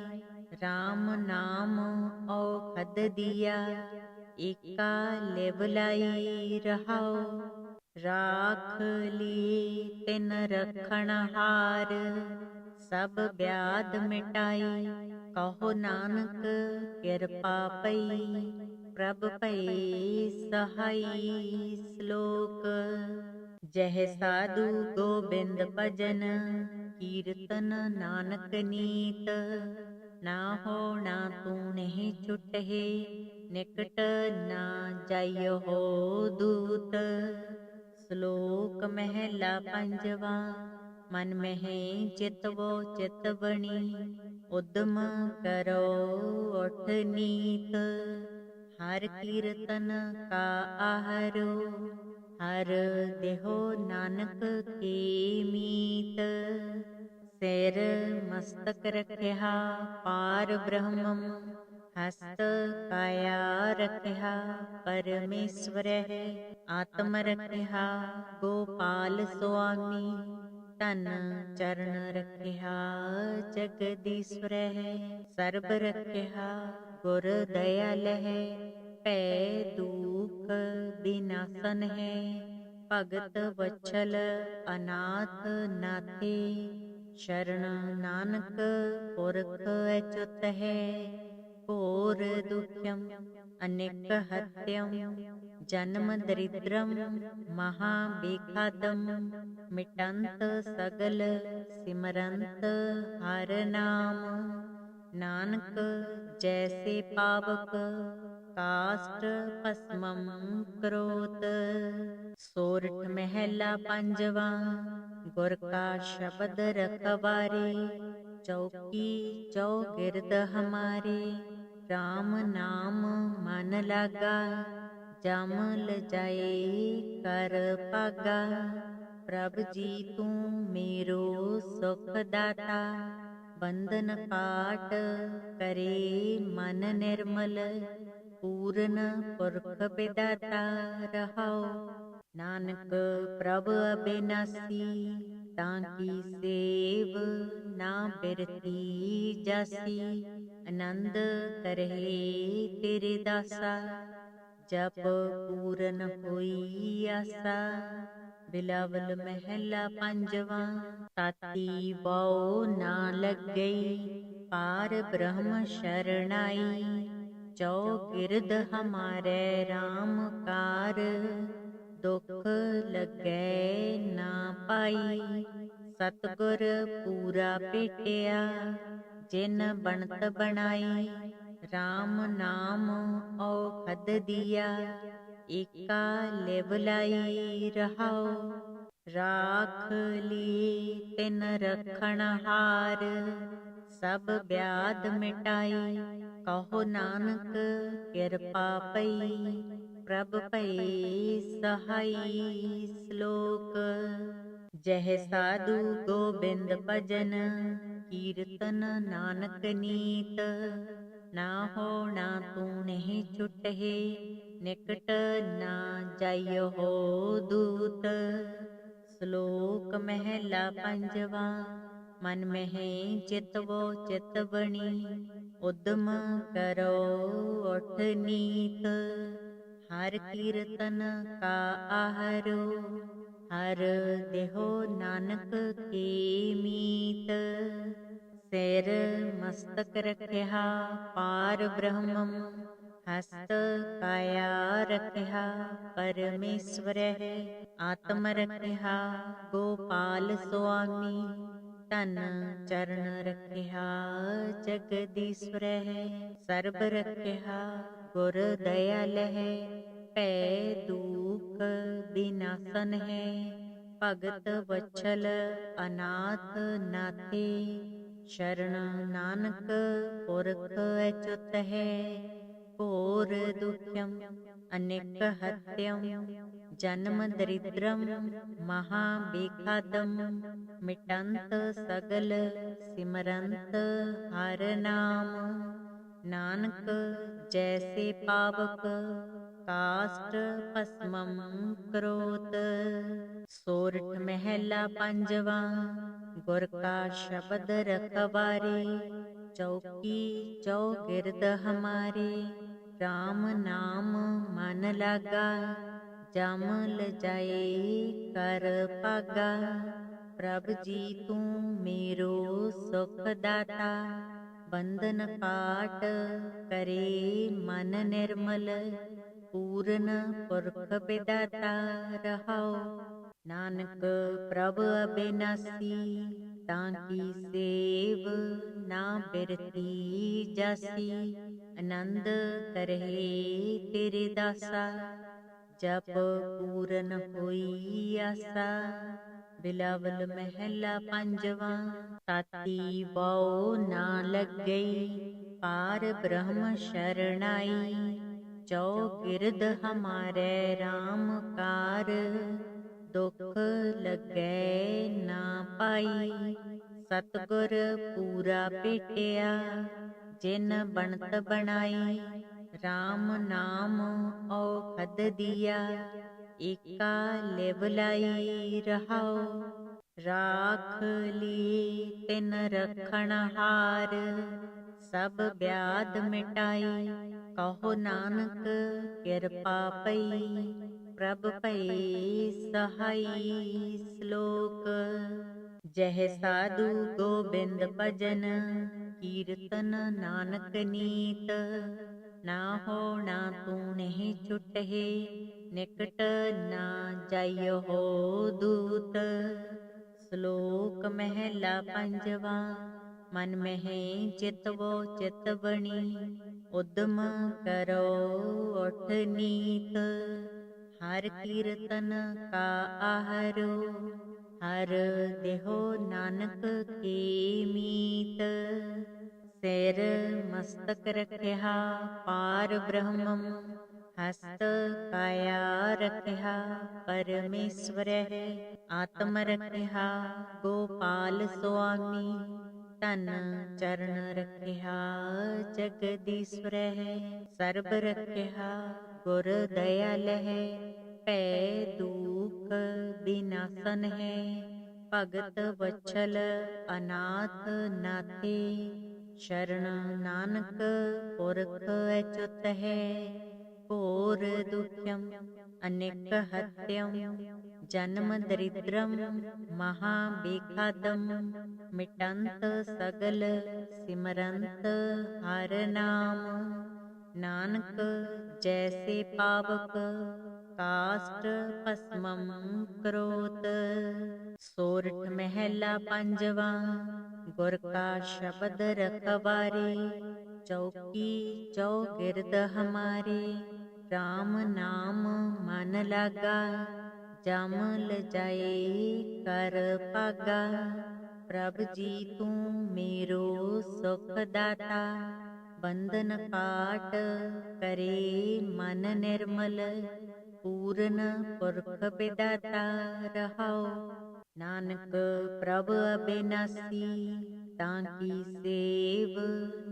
Speaker 1: राम नाम औखद दिया, एका लेवलाई रहाओ, राख लिए तिन रखण हार, सब ब्याध मिटाई, कहो नानक किरपा पई, प्रभ भई सहाई। श्लोक। जह साधु गोबिंद भजन, कीर्तन नानक नीत, ना हो ना तू नहीं छुटहे, निकट ना जाइयो हो दूत। श्लोक महला पंजवा। मन में चितवो चित बणी, उद्यम करो उठ नीत, हर कीर्तन का आहरो, हर देहो नानक के मीत। सिर मस्तक रखिया पार ब्रह्मम, हस्त काया रखिया परमेश्वर है, आत्म रखिया गोपाल स्वामी, तन चरण रखिया जगदीश्वर है, सर्ब रखिया गुर दयाल है, पै दुख विनाशन है, भगत वत्सल अनाथ नाथे, शरण नानक पुरख अच्युत है, घोर दुख्यम अनेक हत्यम, जन्म दरिद्रम महाबेखादम, मिटंत सगल सिमरंत हर नाम, नानक जैसे पावक काष्ठ भस्मम करोत। सोरठ महला पंजवा। गुर का शब्द रखवारे, चौकी चौगिरद हमारे, राम नाम मन लागा, जम लजाए कर पागा, प्रभ जी तू मेरो सुख दाता, बंधन काट करे मन निर्मल, पूर्ण पुरख विदाता रहाओ, नानक प्रभ अबिनासी, ताकी सेव ना बिरती जासी, आनंद करहे तेरे दासा, जप पूरन होई आसा। बिलावल महला पंजवा। ताती बौ ना लग गई, पार ब्रह्म शरणाई, चौगिरद हमारे राम कार, दुख लगे ना पाई, सतगुर पूरा पेटिया, जिन बनत बनाई, राम नाम औखद दिया, एका लेवलाई रहाओ, राख लिए तिन रखण हार, सब ब्याध मिटाई, कहो नानक किरपा पई, प्रभ भई सहाई। श्लोक। जह साधु गोबिंद भजन, कीर्तन नानक नीत, ना हो ना तू नहीं छुटहे, निकट ना जाइयो हो दूत। श्लोक महला पंजवा। मन में चितवो चित बणी, उद्यम करो उठ नीत, हर कीर्तन का आहरो, हर देहो नानक के मीत। सिर मस्तक रखिया पार ब्रह्मम, हस्त काया रखिया परमेश्वर है, आत्म रखिया गोपाल स्वामी, तन चरण रखिया जगदीश्वर है, सर्ब रखिया गुर दयाल है, पै दुख विनाशन है, भगत वत्सल अनाथ नाथे, शरण नानक पुरख अच्युत है, घोर दुख्यम अनेक हत्यम, जन्म दरिद्रम महाबेखादम, मिटंत सगल सिमरंत हर नाम, नानक जैसे पावक काष्ठ भस्मम करोत। सोरठ महला पंजवा। गुर का शब्द रखवारे, चौकी चौगिर्द हमारे। राम नाम मन लागा, जम लजाए कर पागा। प्रभ जी तू मेरो सुख दाता, बंधन काट करे मन निर्मल। पूर्ण पुरख विदाता रहाओ, नानक प्रभ अबिनासी। ताकी सेव ना बिरती जासी, आनंद करहे तेरे दासा। जप पूरन होई आसा, बिलावल महला पंजवा। ताती वाओ ना लग गई, पार ब्रह्म शरणाई। चौगिर्द हमारे राम कार, दुख लगे ना पाई। सतगुर पूरा भेटिया, जिन बनत बनाई। राम नाम औखद दिया, एका लिव लाई रहाओ। राख लिए तिन रखण हार, सब व्याध मिटाई। कहो नानक किरपा पई, प्रभ भई सहाई। श्लोक। जह साधु गोबिंद भजन, कीर्तन नानक नीत। ना हो ना तू नहीं छुटहे, निकट ना जाइयो हो दूत। श्लोक महला पंजवा। मन में चितवो चित बणी, उद्यम करो उठ नीत। हर कीर्तन का आहरो, हर देहो नानक के मीत। सिर मस्तक रखिया पार ब्रह्मम, हस्त काया रखिया परमेश्वर है। आत्म रखिया गोपाल स्वामी, तन चरण रखिया जगदीश्वर है। सर्ब रखिया गुर दयाल है, पै दुख विनाशन है। भगत वत्सल अनाथ नाथे, शरण नानक पुरख अच्युत है। घोर दुख्यम अनेक हत्यम, जन्म दरिद्रम महाबेखादम। मिटंत सगल सिमरंत हर नाम, नानक जैसे पावक काष्ठ भस्मम करोत। सोरठ महला पंजवा। गुर का शब्द रखवारे, चौकी चौगिर्द हमारे। राम नाम मन लागा, जम लजाए कर पागा। प्रभ जी तू मेरो सुख दाता, बंधन काट करे मन निर्मल। पूर्ण पुरख विदाता रहाओ, नानक प्रभ अबिनासी। ताकी सेव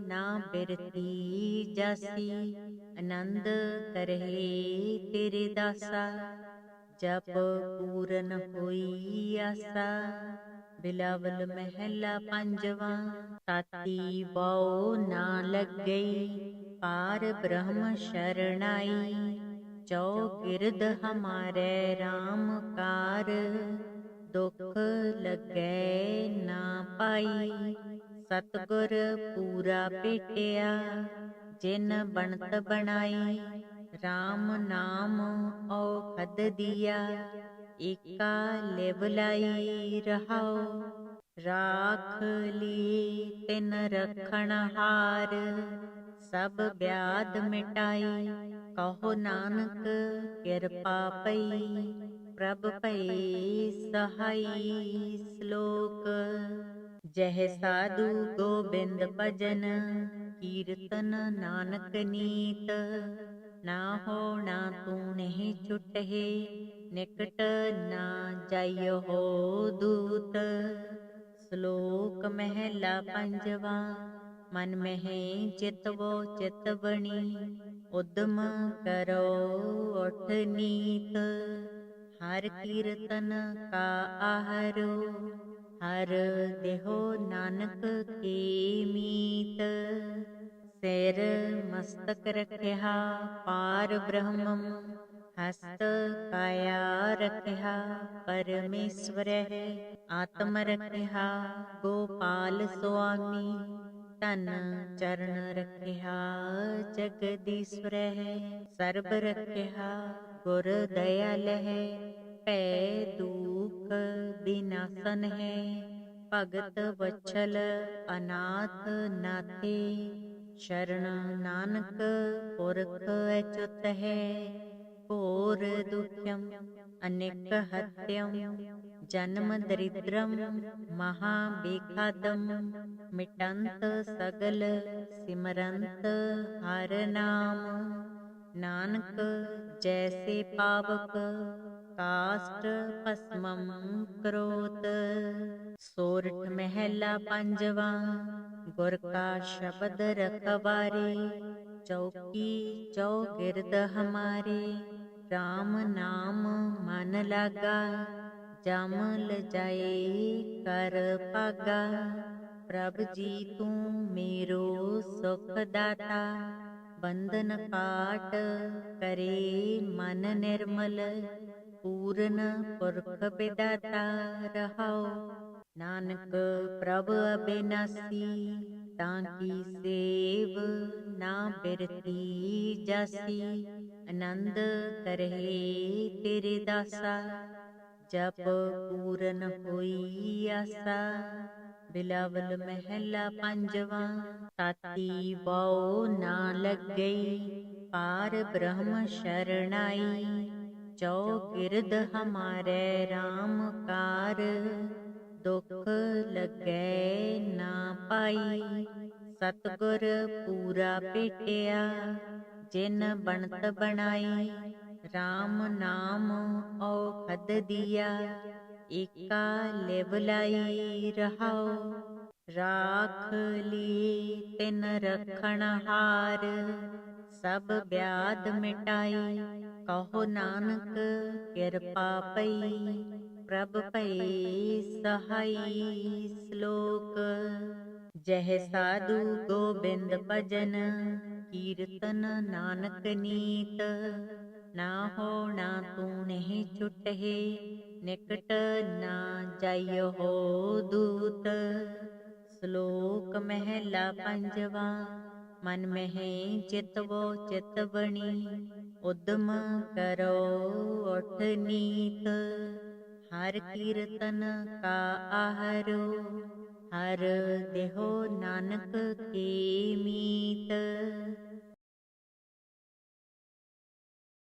Speaker 1: ना बिरती जासी, आनंद करहे तेरे दासा। जप पूरन होई आसा, बिलावल महला पंजवा। ताती वाओ ना लग गई, पार ब्रह्म शरणाई। चौगिर्द हमारे राम कार, दुख लगे ना पाई। सतगुर पूरा भेटिया, जिन बनत बनाई। राम नाम औखद दिया, एका लिव लाई रहाओ। राख लिए तिन रखण हार, सब व्याध मिटाई। कहो नानक किरपा पई, प्रभ भई सहाई। श्लोक। जह साधु गोबिंद भजन, कीर्तन नानक नीत। ना हो ना तू नहीं छुटहे, निकट ना जाइयो हो दूत। श्लोक महला पंजवा। मन में चितवो चित बणी, उद्यम करो उठ नीत। हर कीर्तन का आहरो, हर देहो नानक के मीत। सिर मस्तक रखिया पार ब्रह्मम, हस्त काया रखिया परमेश्वर है। आत्म रखिया गोपाल स्वामी, तन चरण रखिया जगदीश्वर है। सर्ब रखिया गुर दयाल है, पै दुख विनाशन है। भगत वत्सल अनाथ नाथे, शरण नानक पुरख अच्युत है। घोर दुख्यम अनेक हत्यम, जन्म दरिद्रम महाबेखादम। मिटंत सगल सिमरंत हर नाम, नानक जैसे पावक काष्ठ भस्मम करोत। सोरठ महला पंजवा, गुर का शब्द रखवारे। चौकी चौगिरद हमारे, राम नाम मन लागा। जम लजाए कर पागा, प्रभ जी तू मेरो सुख दाता। बंधन काट करे मन निर्मल, पूर्ण पुरख विदाता रहाओ। नानक प्रभ अबिनासी, ताकी सेव ना बिरती जासी। आनंद करहे तेरे दासा, जप पूरन होई आसा। बिलावल महला पंजवा, ताती वाओ ना लग गई पार ब्रह्म शरणाई। चौगिरद हमारे राम कार, दुख लगे ना पाई। सतगुर पूरा भेटिया, जिन बनत बनाई। राम नाम औखद दिया, एका लिव लाई रहाओ। राख लिए तिन रखण हार, सब व्याध मिटाई। कहो नानक किरपा पई, प्रभ भई सहाई। श्लोक। जह साधु गोबिंद भजन, कीर्तन नानक नीत। ना हो ना तू नहीं छुटहे, निकट ना जाइयो हो दूत। श्लोक महला पंजवा, मन में चितवो चित बणी। उद्यम करो उठ नीत, हर कीर्तन का आहरो। हर देहो नानक के मीत।